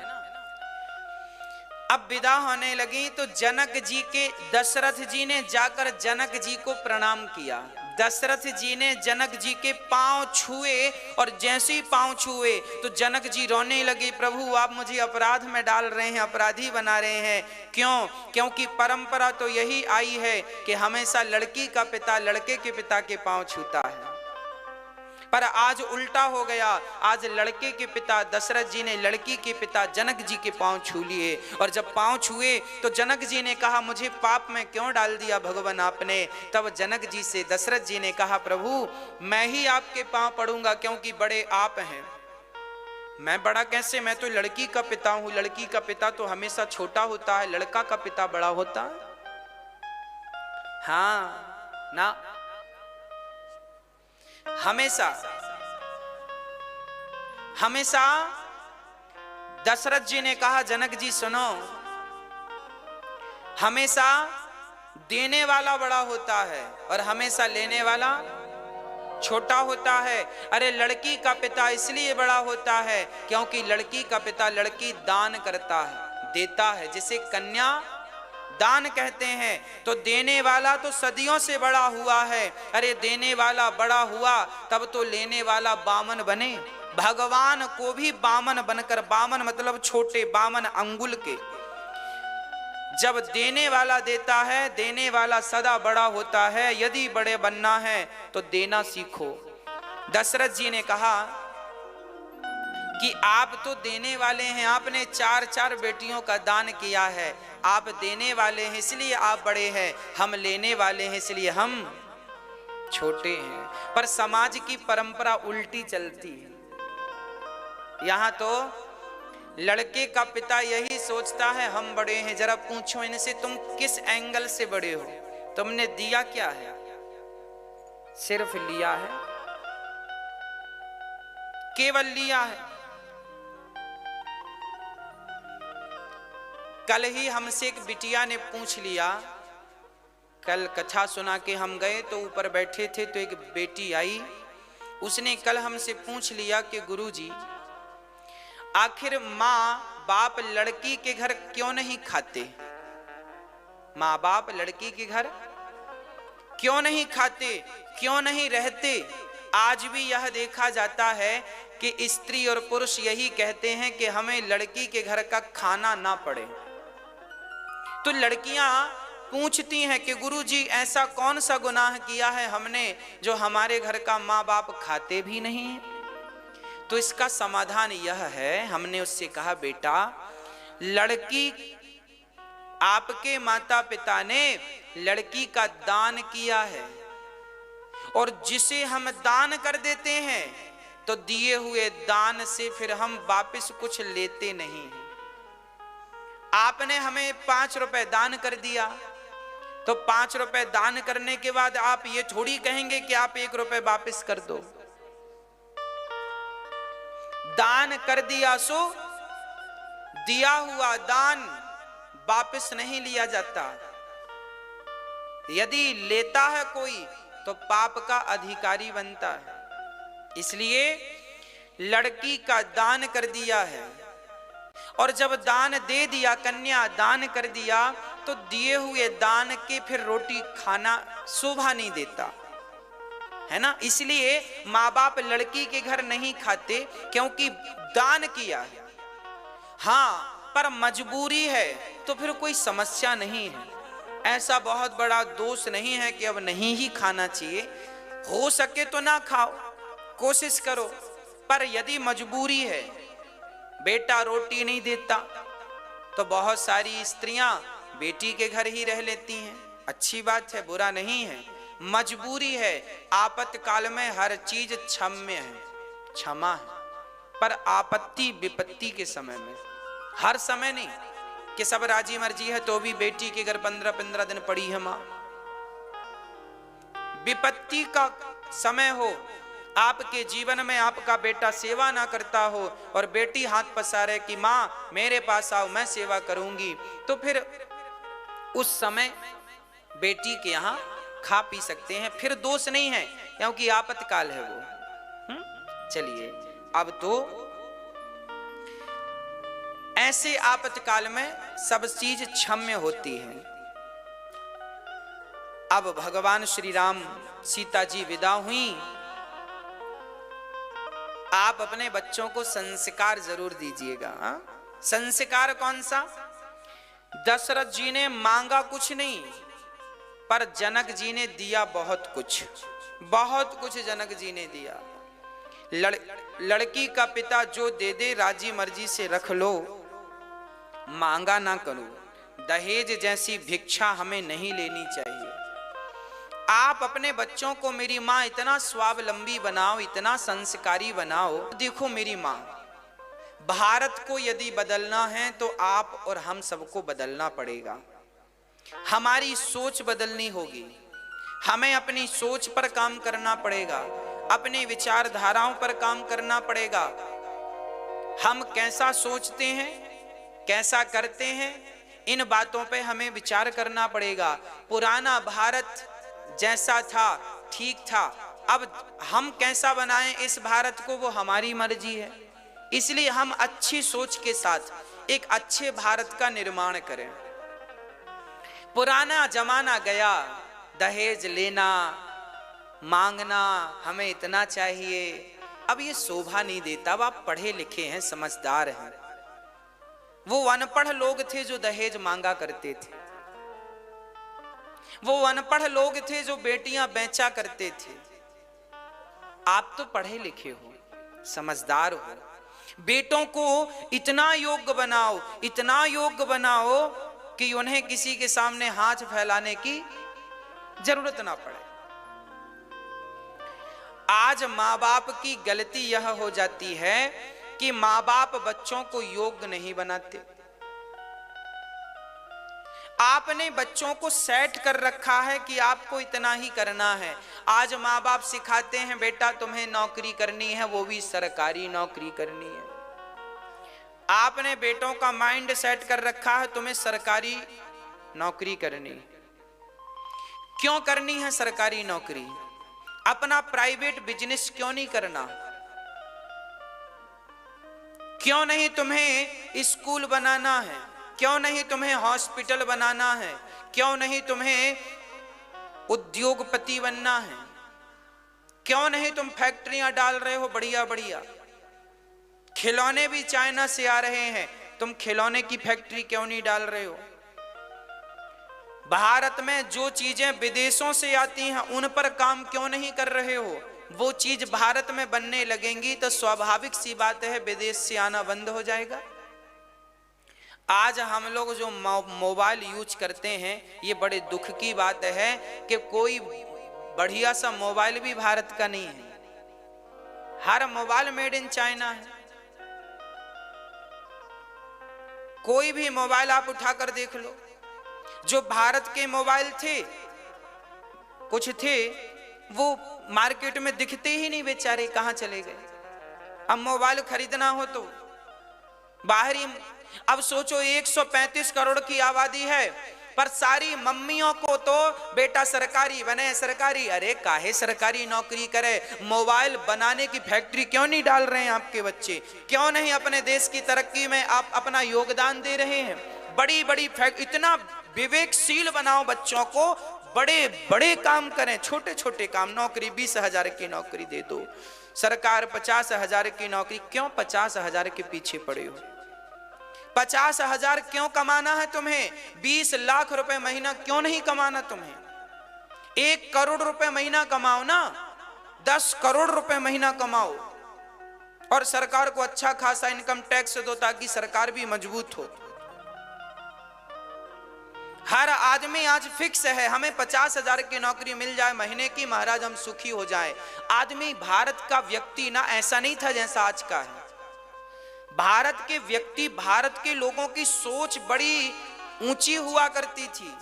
अब विदा होने लगी तो जनक जी के, दशरथ जी ने जाकर जनक जी को प्रणाम किया। दशरथ जी ने जनक जी के पांव छुए और जैसे ही पांव छुए तो जनक जी रोने लगे, प्रभु आप मुझे अपराध में डाल रहे हैं, अपराधी बना रहे हैं। क्यों? क्योंकि परंपरा तो यही आई है कि हमेशा लड़की का पिता लड़के के पिता के पांव छूता है, पर आज उल्टा हो गया। आज लड़के के पिता दशरथ जी ने लड़की के पिता जनक जी के पांव छू लिए, और जब पांव छुए तो जनक जी ने कहा मुझे पाप में क्यों डाल दिया भगवान आपने। तब जनक जी से दशरथ जी ने कहा प्रभु मैं ही आपके पांव पड़ूंगा, क्योंकि बड़े आप हैं। मैं बड़ा कैसे, मैं तो लड़की का पिता हूं। लड़की का पिता तो हमेशा छोटा होता है, लड़का का पिता बड़ा होता है। हाँ ना, हमेशा हमेशा दशरथ जी ने कहा जनक जी सुनो, हमेशा देने वाला बड़ा होता है और हमेशा लेने वाला छोटा होता है। अरे लड़की का पिता इसलिए बड़ा होता है क्योंकि लड़की का पिता लड़की दान करता है, देता है, जिसे कन्या दान कहते हैं। तो देने वाला तो सदियों से बड़ा हुआ है। अरे देने वाला बड़ा हुआ तब तो लेने वाला बामन बने। भगवान को भी बामन बनकर, बामन मतलब छोटे, बामन अंगुल के, जब देने वाला देता है, देने वाला सदा बड़ा होता है। यदि बड़े बनना है तो देना सीखो। दशरथ जी ने कहा कि आप तो देने वाले हैं, आपने 4 बेटियों का दान किया है, आप देने वाले हैं इसलिए आप बड़े हैं, हम लेने वाले हैं इसलिए हम छोटे हैं। पर समाज की परंपरा उल्टी चलती है। यहां तो लड़के का पिता यही सोचता है हम बड़े हैं। जरा पूछो इनसे तुम किस एंगल से बड़े हो, तुमने दिया क्या है? सिर्फ लिया है, केवल लिया है। कल ही हमसे एक बिटिया ने पूछ लिया, कल कथा सुना के हम गए तो ऊपर बैठे थे तो एक बेटी आई, उसने कल हमसे पूछ लिया कि गुरुजी आखिर माँ बाप लड़की के घर क्यों नहीं खाते? माँ बाप लड़की के घर क्यों नहीं खाते, क्यों नहीं रहते? आज भी यह देखा जाता है कि स्त्री और पुरुष यही कहते हैं कि हमें लड़की के घर का खाना ना पड़े। तो लड़कियां पूछती हैं कि गुरुजी ऐसा कौन सा गुनाह किया है हमने जो हमारे घर का माँ बाप खाते भी नहीं है? तो इसका समाधान यह है, हमने उससे कहा बेटा लड़की, आपके माता पिता ने लड़की का दान किया है, और जिसे हम दान कर देते हैं तो दिए हुए दान से फिर हम वापस कुछ लेते नहीं हैं। आपने हमें 5 रुपए दान कर दिया तो 5 रुपए दान करने के बाद आप ये थोड़ी कहेंगे कि आप 1 रुपए वापस कर दो। दान कर दिया सो दिया हुआ दान वापस नहीं लिया जाता। यदि लेता है कोई तो पाप का अधिकारी बनता है। इसलिए लड़की का दान कर दिया है, और जब दान दे दिया, कन्या दान कर दिया, तो दिए हुए दान के फिर रोटी खाना शोभा नहीं देता है ना। इसलिए माँ बाप लड़की के घर नहीं खाते क्योंकि दान किया है। हाँ, पर मजबूरी है तो फिर कोई समस्या नहीं है। ऐसा बहुत बड़ा दोष नहीं है कि अब नहीं ही खाना चाहिए। हो सके तो ना खाओ, कोशिश करो। पर यदि मजबूरी है, बेटा रोटी नहीं देता तो बहुत सारी स्त्रियां बेटी के घर ही रह लेती हैं। अच्छी बात है, बुरा नहीं है। मजबूरी है। आपातकाल में हर चीज क्षम्य है, क्षमा है, पर आपत्ति विपत्ति के समय में, हर समय नहीं कि सब राजी मर्जी है तो भी बेटी के घर 15-15 दिन पड़ी है मां। विपत्ति का समय हो, आपके जीवन में आपका बेटा सेवा ना करता हो और बेटी हाथ पसारे कि मां मेरे पास आओ मैं सेवा करूंगी, तो फिर उस समय बेटी के यहां खा पी सकते हैं, फिर दोष नहीं है क्योंकि आपातकाल है वो। चलिए, अब तो ऐसे आपातकाल में सब चीज क्षम्य होती है। अब भगवान श्री राम सीता जी विदा हुई। आप अपने बच्चों को संस्कार जरूर दीजिएगा। संस्कार कौन सा? दशरथ जी ने मांगा कुछ नहीं, पर जनक जी ने दिया बहुत कुछ, बहुत कुछ जनक जी ने दिया। लड़की का पिता जो दे दे राजी मर्जी से रख लो, मांगा ना करो। दहेज जैसी भिक्षा हमें नहीं लेनी चाहिए। आप अपने बच्चों को मेरी माँ इतना स्वावलंबी बनाओ, इतना संस्कारी बनाओ। देखो मेरी माँ, भारत को यदि बदलना है तो आप और हम सबको बदलना पड़ेगा। हमारी सोच बदलनी होगी, हमें अपनी सोच पर काम करना पड़ेगा, अपनी विचारधाराओं पर काम करना पड़ेगा। हम कैसा सोचते हैं, कैसा करते हैं, इन बातों पे हमें विचार करना पड़ेगा। पुराना भारत जैसा था ठीक था, अब हम कैसा बनाएं इस भारत को वो हमारी मर्जी है। इसलिए हम अच्छी सोच के साथ एक अच्छे भारत का निर्माण करें। पुराना जमाना गया, दहेज लेना, मांगना, हमें इतना चाहिए, अब ये शोभा नहीं देता। अब आप पढ़े लिखे हैं, समझदार हैं। वो अनपढ़ लोग थे जो दहेज मांगा करते थे, वो अनपढ़ लोग थे जो बेटियां बेचा करते थे। आप तो पढ़े लिखे हो, समझदार हो। बेटों को इतना योग्य बनाओ, इतना योग्य बनाओ कि उन्हें किसी के सामने हाथ फैलाने की जरूरत ना पड़े। आज माँ बाप की गलती यह हो जाती है कि माँ बाप बच्चों को योग्य नहीं बनाते। आपने बच्चों को सेट कर रखा है कि आपको इतना ही करना है। आज माँ बाप सिखाते हैं बेटा तुम्हें नौकरी करनी है, वो भी सरकारी नौकरी करनी है। आपने बेटों का माइंड सेट कर रखा है तुम्हें सरकारी नौकरी करनी। क्यों करनी है सरकारी नौकरी? अपना प्राइवेट बिजनेस क्यों नहीं करना? क्यों नहीं तुम्हें स्कूल बनाना है? क्यों नहीं तुम्हें हॉस्पिटल बनाना है? क्यों नहीं तुम्हें उद्योगपति बनना है? क्यों नहीं तुम फैक्ट्रियां डाल रहे हो बढ़िया बढ़िया? खिलौने भी चाइना से आ रहे हैं, तुम खिलौने की फैक्ट्री क्यों नहीं डाल रहे हो? भारत में जो चीजें विदेशों से आती हैं उन पर काम क्यों नहीं कर रहे हो? वो चीज भारत में बनने लगेंगी तो स्वाभाविक सी बात है विदेश से आना बंद हो जाएगा। आज हम लोग जो मोबाइल यूज करते हैं, ये बड़े दुख की बात है कि कोई बढ़िया सा मोबाइल भी भारत का नहीं है। हर मोबाइल मेड इन चाइना है। कोई भी मोबाइल आप उठाकर देख लो, जो भारत के मोबाइल थे, कुछ थे वो मार्केट में दिखते ही नहीं, बेचारे कहां चले गए। अब मोबाइल खरीदना हो तो बाहरी, अब सोचो 135 करोड़ की आबादी है, पर सारी मम्मियों को तो बेटा सरकारी बने, सरकारी। अरे काहे सरकारी नौकरी करे? मोबाइल बनाने की फैक्ट्री क्यों नहीं डाल रहे हैं आपके बच्चे? क्यों नहीं अपने देश की तरक्की में आप अपना योगदान दे रहे हैं? बड़ी बड़ी फैक्ट्री, इतना विवेकशील बनाओ बच्चों को, बड़े बड़े काम करें, छोटे छोटे काम। नौकरी 20,000 की नौकरी दे दो, सरकार 50,000 की नौकरी। क्यों 50,000 के पीछे पड़े हो? 50,000 क्यों कमाना है तुम्हें? 20 लाख रुपए महीना क्यों नहीं कमाना तुम्हें? 1 करोड़ रुपए महीना कमाओ ना, 10 करोड़ रुपए महीना कमाओ और सरकार को अच्छा खासा इनकम टैक्स दो ताकि सरकार भी मजबूत हो। हर आदमी आज फिक्स है, हमें 50,000 की नौकरी मिल जाए महीने की, महाराज हम सुखी हो जाए। आदमी, भारत का व्यक्ति ना ऐसा नहीं था जैसा आज का है। भारत के व्यक्ति, भारत के लोगों की सोच बड़ी ऊंची हुआ करती थी।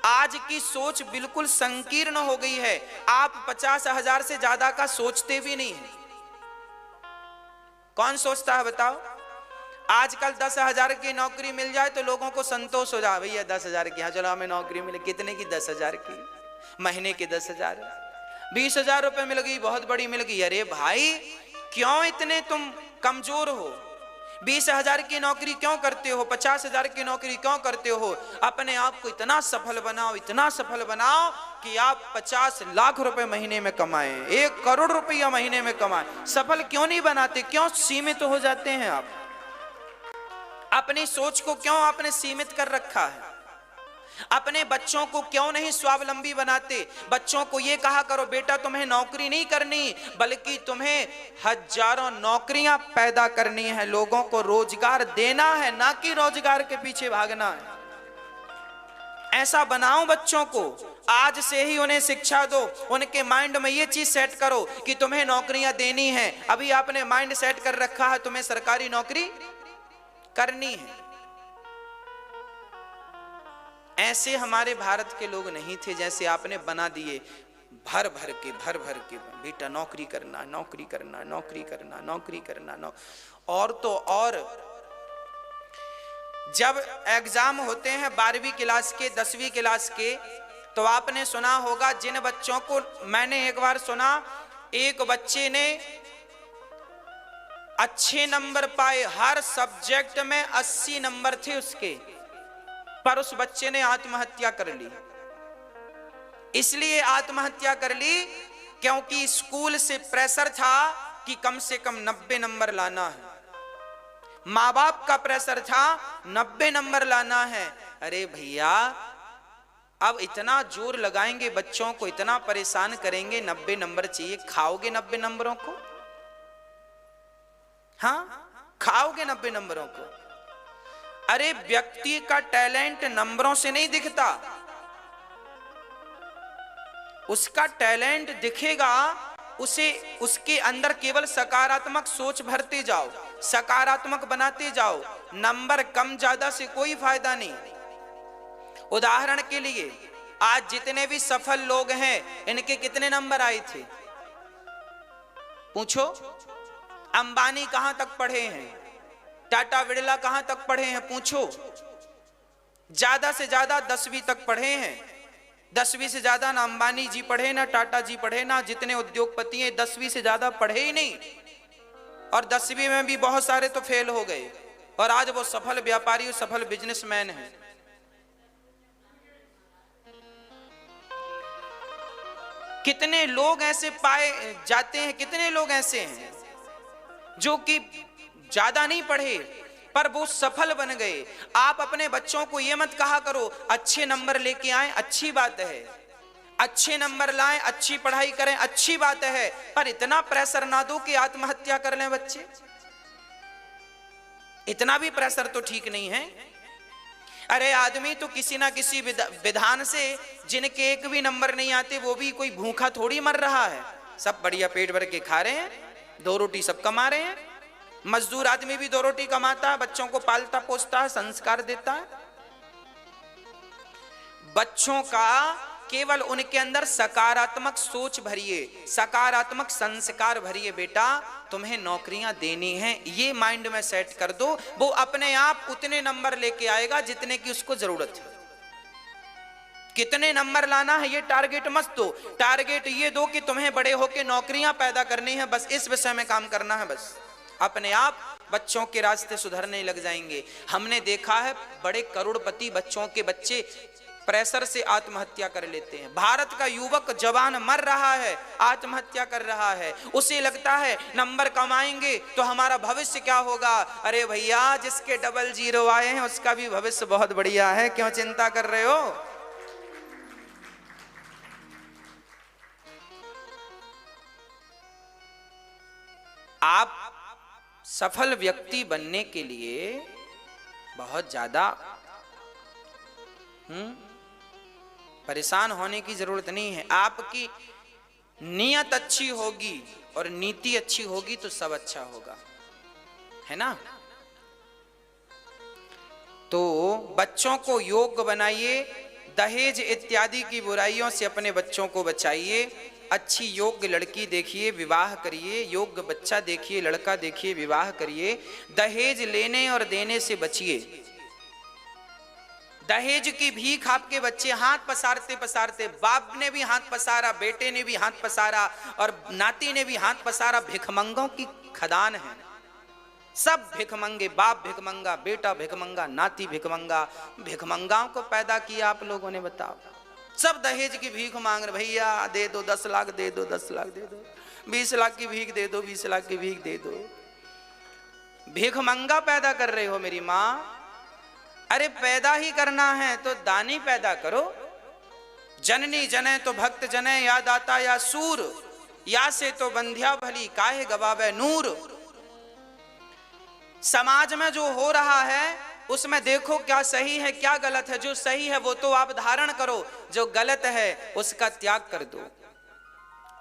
आज की सोच बिल्कुल संकीर्ण हो गई है। आप 50,000 से ज्यादा का सोचते भी नहीं है। कौन सोचता है बताओ? आजकल 10,000 की नौकरी मिल जाए तो लोगों को संतोष हो जाए, भैया 10,000 की, हाँ चलो हमें नौकरी मिले। कितने की? 10,000 की, महीने की 10,000। 20,000 रुपए मिल गई, बहुत बड़ी मिल गई। अरे भाई क्यों इतने तुम कमजोर हो? 20,000 की नौकरी क्यों करते हो? 50,000 की नौकरी क्यों करते हो? अपने आप को इतना सफल बनाओ, इतना सफल बनाओ कि आप 50 लाख रुपए महीने में कमाएं, 1 करोड़ रुपया महीने में कमाएं। सफल क्यों नहीं बनाते? क्यों सीमित हो जाते हैं आप? अपनी सोच को क्यों आपने सीमित कर रखा है? अपने बच्चों को क्यों नहीं स्वावलंबी बनाते? बच्चों को यह कहा करो, बेटा तुम्हें नौकरी नहीं करनी, बल्कि तुम्हें हजारों नौकरियां पैदा करनी है, लोगों को रोजगार देना है, ना कि रोजगार के पीछे भागना है। ऐसा बनाओ बच्चों को, आज से ही उन्हें शिक्षा दो। उनके माइंड में यह चीज सेट करो कि तुम्हें नौकरियां देनी है। अभी आपने माइंड सेट कर रखा है तुम्हें सरकारी नौकरी करनी है। ऐसे हमारे भारत के लोग नहीं थे जैसे आपने बना दिए, भर भर के बेटा नौकरी करना, नौकरी करना, नौकरी करना, नौकरी करना। और तो और जब एग्जाम होते हैं 12वीं क्लास के, 10वीं क्लास के, तो आपने सुना होगा जिन बच्चों को, मैंने एक बार सुना एक बच्चे ने अच्छे नंबर पाए, हर सब्जेक्ट में 80 नंबर थे उसके, पर उस बच्चे ने आत्महत्या कर ली। इसलिए आत्महत्या कर ली क्योंकि स्कूल से प्रेशर था कि कम से कम 90 नंबर लाना है। माँ बाप का प्रेशर था 90 नंबर लाना है। अरे भैया अब इतना जोर लगाएंगे बच्चों को, इतना परेशान करेंगे, 90 नंबर चाहिए, खाओगे 90 नंबरों को? हाँ खाओगे 90 नंबरों को? अरे व्यक्ति का टैलेंट नंबरों से नहीं दिखता, उसका टैलेंट दिखेगा उसे, उसके अंदर केवल सकारात्मक सोच भरते जाओ, सकारात्मक बनाते जाओ। नंबर कम ज्यादा से कोई फायदा नहीं। उदाहरण के लिए आज जितने भी सफल लोग हैं, इनके कितने नंबर आए थे? पूछो। अंबानी कहां तक पढ़े हैं? टाटा बिरला कहां तक पढ़े हैं? पूछो। ज्यादा से ज्यादा 10वीं तक पढ़े हैं। 10वीं से ज्यादा ना अंबानी जी पढ़े, ना टाटा जी पढ़े, ना जितने उद्योगपति हैं 10वीं से ज्यादा पढ़े ही नहीं। और 10वीं में भी बहुत सारे तो फेल हो गए, और आज वो सफल व्यापारी, सफल बिजनेसमैन हैं। कितने लोग ऐसे पाए जाते हैं, कितने लोग ऐसे हैं जो कि ज्यादा नहीं पढ़े पर वो सफल बन गए। आप अपने बच्चों को ये मत कहा करो अच्छे नंबर लेके आए, अच्छी बात है, अच्छे नंबर लाएं, अच्छी पढ़ाई करें, अच्छी बात है, पर इतना प्रेशर ना दो कि आत्महत्या कर लें बच्चे। इतना भी प्रेशर तो ठीक नहीं है। अरे आदमी तो किसी ना किसी विधान से, जिनके एक भी नंबर नहीं आते वो भी कोई भूखा थोड़ी मर रहा है, सब बढ़िया पेट भर के खा रहे हैं, 2 रोटी सब कमा रहे हैं। मजदूर आदमी भी 2 रोटी कमाता है, बच्चों को पालता पोसता है, संस्कार देता है। बच्चों का केवल उनके अंदर सकारात्मक सोच भरिए, सकारात्मक संस्कार भरिए। बेटा तुम्हें नौकरियां देनी हैं, ये माइंड में सेट कर दो, वो अपने आप उतने नंबर लेके आएगा जितने की उसको जरूरत है। कितने नंबर लाना है ये टारगेट मत दो, टारगेट ये दो कि तुम्हें बड़े होके नौकरियां पैदा करनी है, बस इस विषय में काम करना है। बस अपने आप बच्चों के रास्ते सुधरने लग जाएंगे। हमने देखा है बड़े करोड़पति बच्चों के बच्चे प्रेशर से आत्महत्या कर लेते हैं। भारत का युवक जवान मर रहा है, आत्महत्या कर रहा है, उसे लगता है नंबर कमाएंगे तो हमारा भविष्य क्या होगा। अरे भैया जिसके 00 आए हैं उसका भी भविष्य बहुत बढ़िया है, क्यों चिंता कर रहे हो? आप सफल व्यक्ति बनने के लिए बहुत ज्यादा परेशान होने की जरूरत नहीं है। आपकी नीयत अच्छी होगी और नीति अच्छी होगी तो सब अच्छा होगा, है ना। तो बच्चों को योग्य बनाइए, दहेज इत्यादि की बुराइयों से अपने बच्चों को बचाइए। अच्छी योग्य लड़की देखिए, विवाह करिए। योग्य बच्चा देखिए, लड़का देखिए, विवाह करिए। दहेज लेने और देने से बचिए। दहेज की भीख आपके बच्चे हाथ पसारते पसारते, बाप ने भी हाथ पसारा, बेटे ने भी हाथ पसारा और नाती ने भी हाथ पसारा। भिखमंगों की खदान है, सब भिखमंगे। बाप भिखमंगा, बेटा भिखमंगा, नाती भिखमंगा। भिखमंगाओं को पैदा किया आप लोगों ने, बताओ। सब दहेज की भीख मांग रहे, भैया दे दो 10 लाख दे दो, 10 लाख दे दो, 20 लाख की भीख दे दो, 20 लाख की भीख दे दो। भिखमंगा पैदा कर रहे हो मेरी माँ। अरे पैदा ही करना है तो दानी पैदा करो। जननी जने तो भक्त जने, या दाता या सूर, या से तो बंध्या भली, काहे गवावे नूर। समाज में जो हो रहा है उसमें देखो क्या सही है क्या गलत है। जो सही है वो तो आप धारण करो, जो गलत है उसका त्याग कर दो।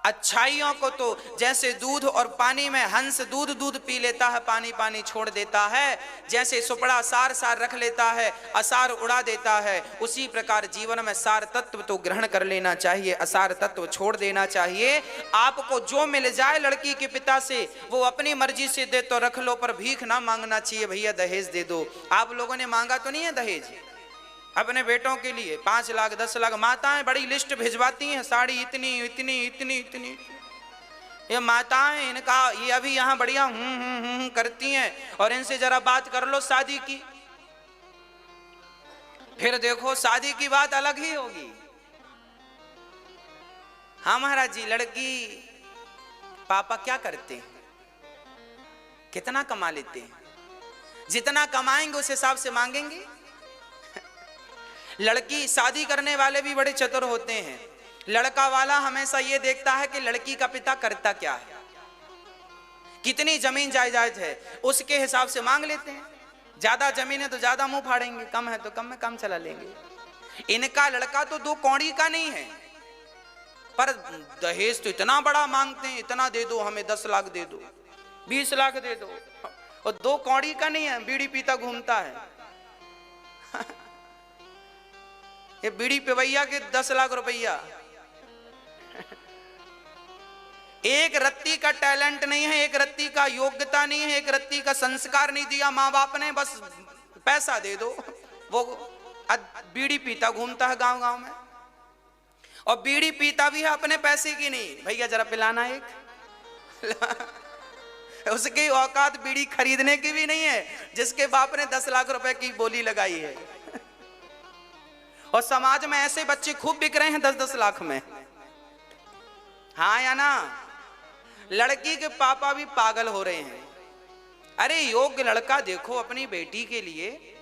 अच्छाइयों को तो जैसे दूध और पानी में हंस दूध दूध पी लेता है, पानी पानी छोड़ देता है, जैसे सुपड़ा सार सार रख लेता है, असार उड़ा देता है, उसी प्रकार जीवन में सार तत्व तो ग्रहण कर लेना चाहिए, असार तत्व छोड़ देना चाहिए। आपको जो मिल जाए लड़की के पिता से वो अपनी मर्जी से दे तो रख लो, पर भीख ना मांगना चाहिए, भैया दहेज दे दो। आप लोगों ने मांगा तो नहीं है दहेज अपने बेटों के लिए? 5 लाख 10 लाख माताएं बड़ी लिस्ट भिजवाती हैं, साड़ी इतनी इतनी इतनी इतनी। ये माताएं, इनका ये अभी यहाँ बढ़िया करती हैं, और इनसे जरा बात कर लो शादी की, फिर देखो शादी की बात अलग ही होगी। हाँ महाराज जी, लड़की पापा क्या करते हैं, कितना कमा लेते हैं, जितना कमाएंगे उस हिसाब से मांगेंगे। लड़की शादी करने वाले भी बड़े चतुर होते हैं। लड़का वाला हमेशा ये देखता है कि लड़की का पिता करता क्या है, कितनी जमीन जायदाद है, उसके हिसाब से मांग लेते हैं। ज्यादा जमीन है तो ज्यादा मुंह फाड़ेंगे, कम है तो कम में काम चला लेंगे। इनका लड़का तो 2 कौड़ी का नहीं है, पर दहेज तो इतना बड़ा मांगते हैं, इतना दे दो हमें, 10 लाख दे दो, 20 लाख दे दो, और 2 कौड़ी का नहीं है, बीड़ी पीता घूमता है। ये बीड़ी पिवैया के 10 लाख रुपया। एक रत्ती का टैलेंट नहीं है, एक रत्ती का योग्यता नहीं है, एक रत्ती का संस्कार नहीं दिया माँ बाप ने, बस पैसा दे दो। वो बीड़ी पीता घूमता है गांव गांव में, और बीड़ी पीता भी है अपने पैसे की नहीं, भैया जरा पिलाना एक। उसकी औकात बीड़ी खरीदने की भी नहीं है, जिसके बाप ने 10 लाख रुपए की बोली लगाई है। और समाज में ऐसे बच्चे खूब बिक रहे हैं 10-10 लाख में। हाँ या ना? लड़की के पापा भी पागल हो रहे हैं। अरे योग्य लड़का देखो अपनी बेटी के लिए,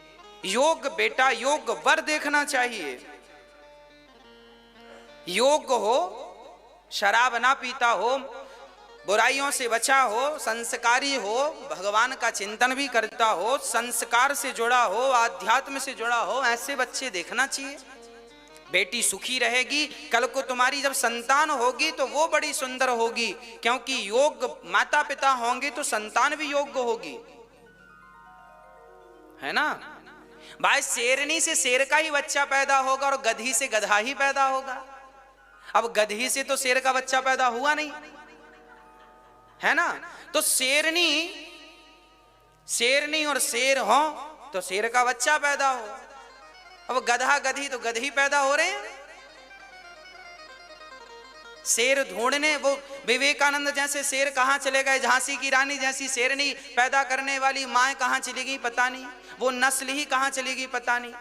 योग्य बेटा, योग्य वर देखना चाहिए। योग्य हो, शराब ना पीता हो, बुराइयों से बचा हो, संस्कारी हो, भगवान का चिंतन भी करता हो, संस्कार से जुड़ा हो, आध्यात्म से जुड़ा हो, ऐसे बच्चे देखना चाहिए। बेटी सुखी रहेगी, कल को तुम्हारी जब संतान होगी तो वो बड़ी सुंदर होगी, क्योंकि योग्य माता पिता होंगे तो संतान भी योग्य होगी, है ना भाई। शेरनी से शेर का ही बच्चा पैदा होगा और गधी से गधा ही पैदा होगा। अब गधी से तो शेर का बच्चा पैदा हुआ नहीं, है ना। तो शेरनी और शेर हो तो शेर का बच्चा पैदा हो। अब गधा गधी तो गधी पैदा हो रहे हैं। शेर ढूंढने, वो विवेकानंद जैसे शेर कहां चले गए, झांसी की रानी जैसी शेरनी पैदा करने वाली मां कहां चली गई पता नहीं, वो नस्ल ही कहां चली गई पता नहीं।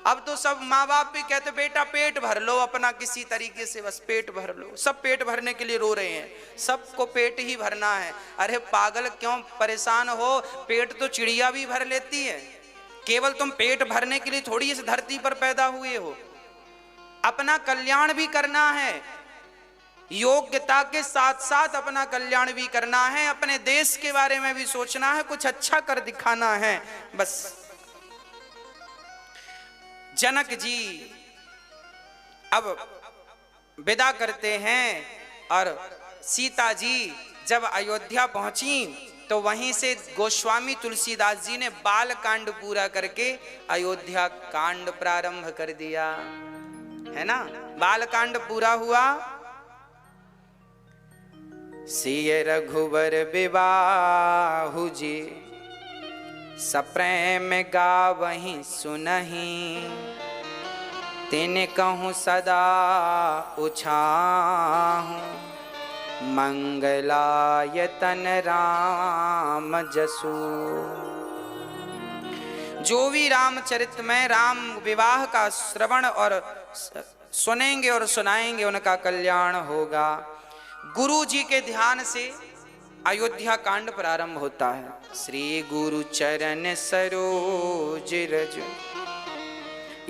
अब तो सब माँ बाप भी कहते पेटा पेट भर लो अपना, किसी तरीके से बस पेट भर लो। सब पेट भरने के लिए रो रहे हैं, सबको पेट ही भरना है। अरे पागल क्यों परेशान हो, पेट तो चिड़िया भी भर लेती है। केवल तुम पेट भरने के लिए थोड़ी इस धरती पर पैदा हुए हो, अपना कल्याण भी करना है। योग्यता के साथ साथ अपना कल्याण भी करना है, अपने देश के बारे में भी सोचना है, कुछ अच्छा कर दिखाना है बस। जनक जी अब विदा करते हैं और सीता जी जब अयोध्या पहुंची तो वहीं से गोस्वामी तुलसीदास जी ने बाल कांड पूरा करके अयोध्या कांड प्रारंभ कर दिया, है ना। बाल कांड पूरा हुआ। सिय रघुवर विवाहु जी सप्रेम गावहीं सुनहीं, तिन कहूँ सदा उछाहूँ, मंगलायतन राम जसु। जो भी रामचरित में राम विवाह का श्रवण और सुनेंगे और सुनाएंगे उनका कल्याण होगा। गुरु जी के ध्यान से अयोध्या कांड प्रारंभ होता है। श्री गुरु चरण सरोज रज,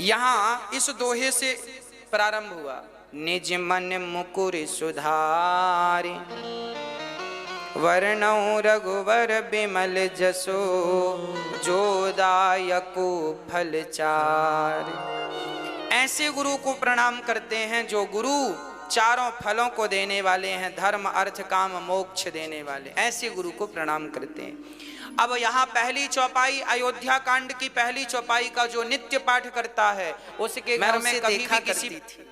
यहां इस दोहे से प्रारंभ हुआ। निज मन मुकुर सुधारि, वर्णौ रघुवर बिमल जसो, जो दायको फल चारि। ऐसे गुरु को प्रणाम करते हैं जो गुरु चारों फलों को देने वाले हैं, धर्म अर्थ काम मोक्ष देने वाले, ऐसे गुरु को प्रणाम करते हैं। अब यहाँ पहली चौपाई, अयोध्या कांड की पहली चौपाई का जो नित्य पाठ करता है उसके घर में कभी भी किसी थी।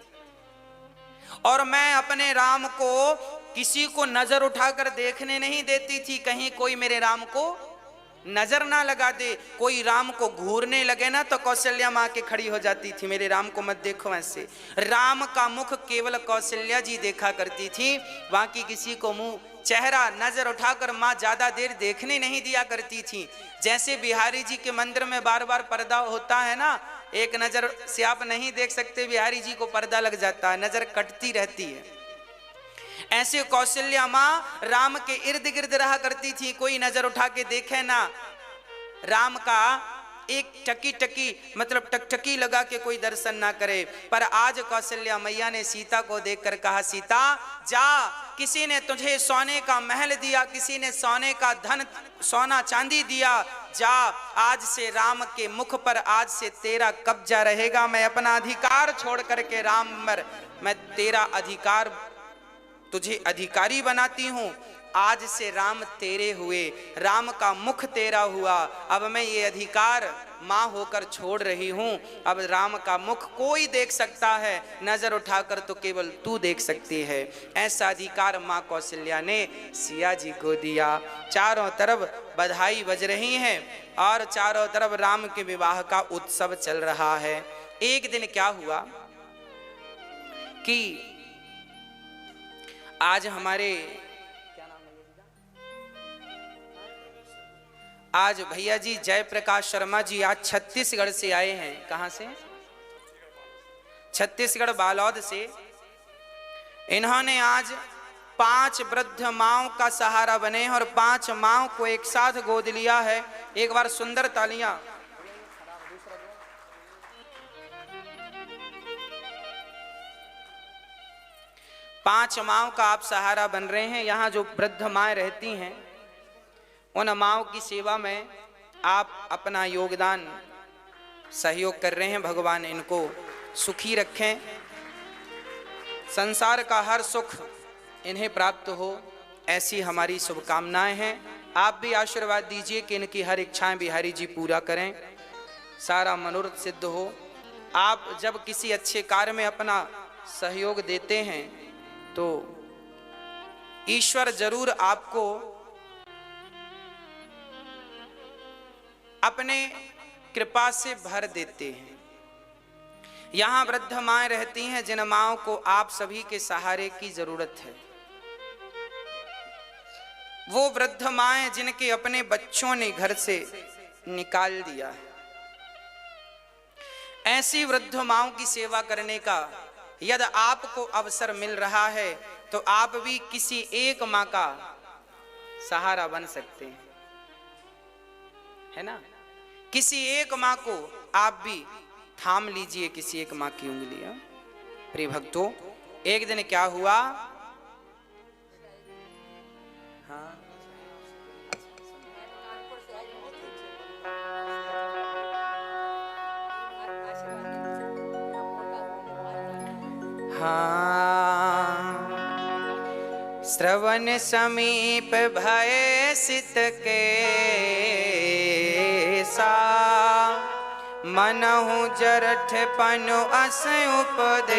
और मैं अपने राम को किसी को नजर उठाकर देखने नहीं देती थी, कहीं कोई मेरे राम को नजर ना लगा दे। कोई राम को घूरने लगे ना तो कौशल्या माँ के खड़ी हो जाती थी, मेरे राम को मत देखो ऐसे। राम का मुख केवल कौशल्या जी देखा करती थी, बाकी किसी को मुंह चेहरा नजर उठाकर माँ ज्यादा देर देखने नहीं दिया करती थी। जैसे बिहारी जी के मंदिर में बार बार पर्दा होता है ना, एक नजर से आप नहीं देख सकते, बिहारी जी को पर्दा लग जाता है, नजर कटती रहती है। ऐसे कौशल्या माँ राम के इर्द गिर्द रहा करती थी, कोई नजर उठा के देखे ना, राम का एक टकी टकी मतलब टकटकी लगा के कोई दर्शन ना करे। पर आज कौशल्या मैया ने सीता को देखकर कहा, सीता जा, किसी ने तुझे सोने का महल दिया, किसी ने सोने का धन सोना चांदी दिया, जा आज से राम के मुख पर आज से तेरा कब्जा रहेगा। मैं अपना अधिकार छोड़ करके राम पर मैं तेरा अधिकार तुझे अधिकारी बनाती हूं। आज से राम तेरे हुए, राम का मुख तेरा हुआ। अब मैं ये अधिकार माँ होकर छोड़ रही हूं। अब राम का मुख कोई देख सकता है, नजर उठाकर तो केवल तू देख सकती है। ऐसा अधिकार माँ कौशल्या ने सिया जी को दिया। चारों तरफ बधाई बज रही हैं और चारों तरफ राम के विवाह का उत्सव चल रहा है। एक दिन क्या हुआ कि आज हमारे आज भैया जी जयप्रकाश शर्मा जी आज छत्तीसगढ़ से आए हैं। कहां से? छत्तीसगढ़ बालोद से। इन्होंने आज 5 वृद्ध माओं का सहारा बने और 5 माओं को एक साथ गोद लिया है। एक बार सुंदर तालियां। पांच माओं का आप सहारा बन रहे हैं। यहाँ जो वृद्ध माएँ रहती हैं उन माओं की सेवा में आप अपना योगदान सहयोग कर रहे हैं। भगवान इनको सुखी रखें, संसार का हर सुख इन्हें प्राप्त हो, ऐसी हमारी शुभकामनाएं हैं। आप भी आशीर्वाद दीजिए कि इनकी हर इच्छाएं बिहारी जी पूरा करें, सारा मनोरथ सिद्ध हो। आप जब किसी अच्छे कार्य में अपना सहयोग देते हैं तो ईश्वर जरूर आपको अपने कृपा से भर देते हैं। यहाँ वृद्ध माएँ रहती हैं जिन माओं को आप सभी के सहारे की जरूरत है। वो वृद्ध माएँ जिनके अपने बच्चों ने घर से निकाल दिया है, ऐसी वृद्ध माओं की सेवा करने का यदि आपको अवसर मिल रहा है तो आप भी किसी एक माँ का सहारा बन सकते हैं, है ना। किसी एक माँ को आप भी थाम लीजिए, किसी एक माँ की उंगलियां। प्रिय भक्तों, एक दिन क्या हुआ, हाँ हाँ, श्रवण समीप भय सित के सा, मनहु जरठ पनु अस उपदेसा।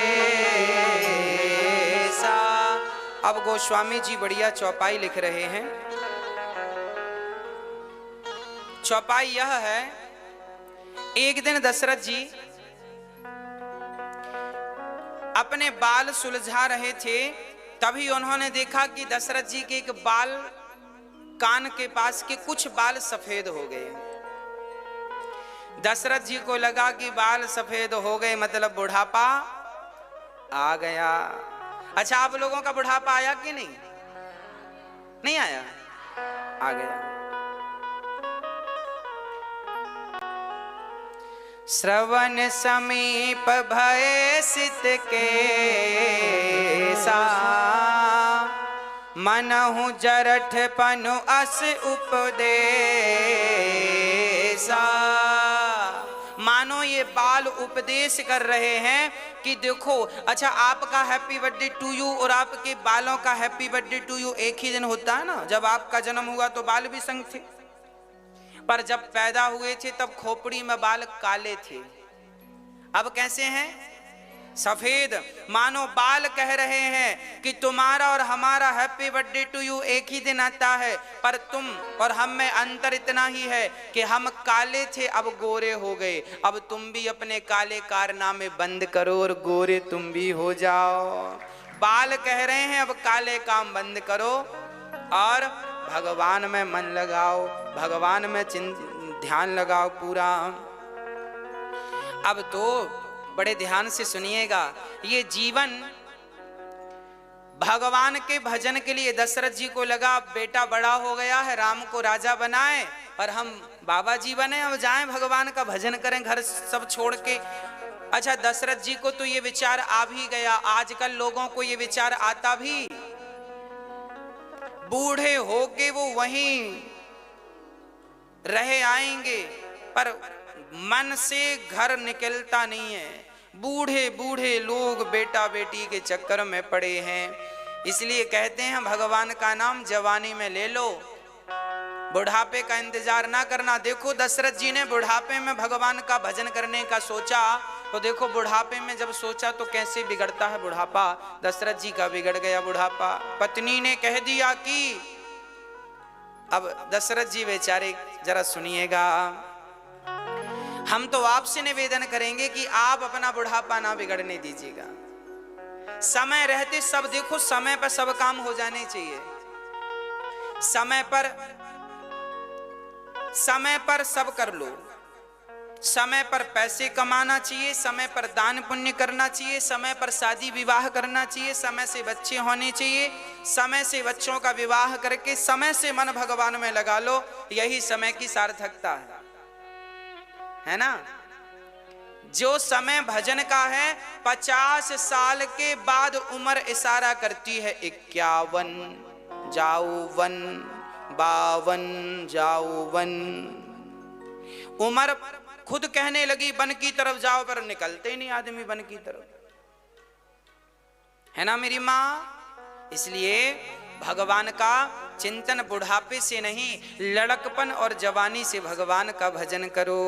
अब गोस्वामी जी बढ़िया चौपाई लिख रहे हैं। चौपाई यह है, एक दिन दशरथ जी अपने बाल सुलझा रहे थे, तभी उन्होंने देखा कि दशरथ जी के एक बाल, कान के पास के कुछ बाल सफेद हो गए। दशरथ जी को लगा कि बाल सफेद हो गए मतलब बुढ़ापा आ गया। अच्छा, आप लोगों का बुढ़ापा आया कि नहीं? नहीं आया? आ गया। श्रवण समीप भय सित के सा, मनहु जरठ पनु अस उपदेसा। मानो ये बाल उपदेश कर रहे हैं कि देखो, अच्छा आपका हैप्पी बर्थडे टू यू और आपके बालों का हैप्पी बर्थडे टू यू एक ही दिन होता है ना। जब आपका जन्म हुआ तो बाल भी संग थे, पर जब पैदा हुए थे तब खोपड़ी में बाल काले थे, अब कैसे हैं? सफेद। मानो बाल कह रहे हैं कि तुम्हारा और हमारा हैप्पी बर्थडे टू यू एक ही दिन आता है, पर तुम और हम में अंतर इतना ही है कि हम काले थे अब गोरे हो गए। अब तुम भी अपने काले कारनामे बंद करो और गोरे तुम भी हो जाओ। बाल कह रहे हैं अब काले काम बंद करो और भगवान में मन लगाओ, भगवान में ध्यान लगाओ पूरा। अब तो बड़े ध्यान से सुनिएगा, ये जीवन भगवान के भजन के लिए दशरथ जी को लगा बेटा बड़ा हो गया है, राम को राजा बनाए और हम बाबा जी बने, अब जाएं भगवान का भजन करें घर सब छोड़ के। अच्छा, दशरथ जी को तो ये विचार आ भी गया। आजकल लोगों को ये विचार आता भी, बूढ़े होके वो वहीं रहे आएंगे, पर मन से घर निकलता नहीं है। बूढ़े बूढ़े लोग बेटा बेटी के चक्कर में पड़े हैं। इसलिए कहते हैं भगवान का नाम जवानी में ले लो, बुढ़ापे का इंतजार ना करना। देखो दशरथ जी ने बुढ़ापे में भगवान का भजन करने का सोचा, तो देखो बुढ़ापे में जब सोचा तो कैसे बिगड़ता है बुढ़ापा। दशरथ जी का बिगड़ गया बुढ़ापा। पत्नी ने कह दिया कि अब दशरथ जी बेचारे जरा सुनिएगा, हम तो आपसे निवेदन करेंगे कि आप अपना बुढ़ापा ना बिगड़ने दीजिएगा। समय रहते सब, देखो समय पर सब काम हो जाने चाहिए, समय पर सब कर लो। समय पर पैसे कमाना चाहिए, समय पर दान पुण्य करना चाहिए, समय पर शादी विवाह करना चाहिए, समय से बच्चे होने चाहिए, समय से बच्चों का विवाह करके समय से मन भगवान में लगा लो। यही समय की सार्थकता है ना। जो समय भजन का है, 50 साल के बाद उम्र इशारा करती है 51, जाओ वन, 52 जाओ वन। उम्र खुद कहने लगी वन की तरफ जाओ, पर निकलते ही नहीं आदमी वन की तरफ, है ना मेरी माँ। इसलिए भगवान का चिंतन बुढ़ापे से नहीं, लड़कपन और जवानी से भगवान का भजन करो।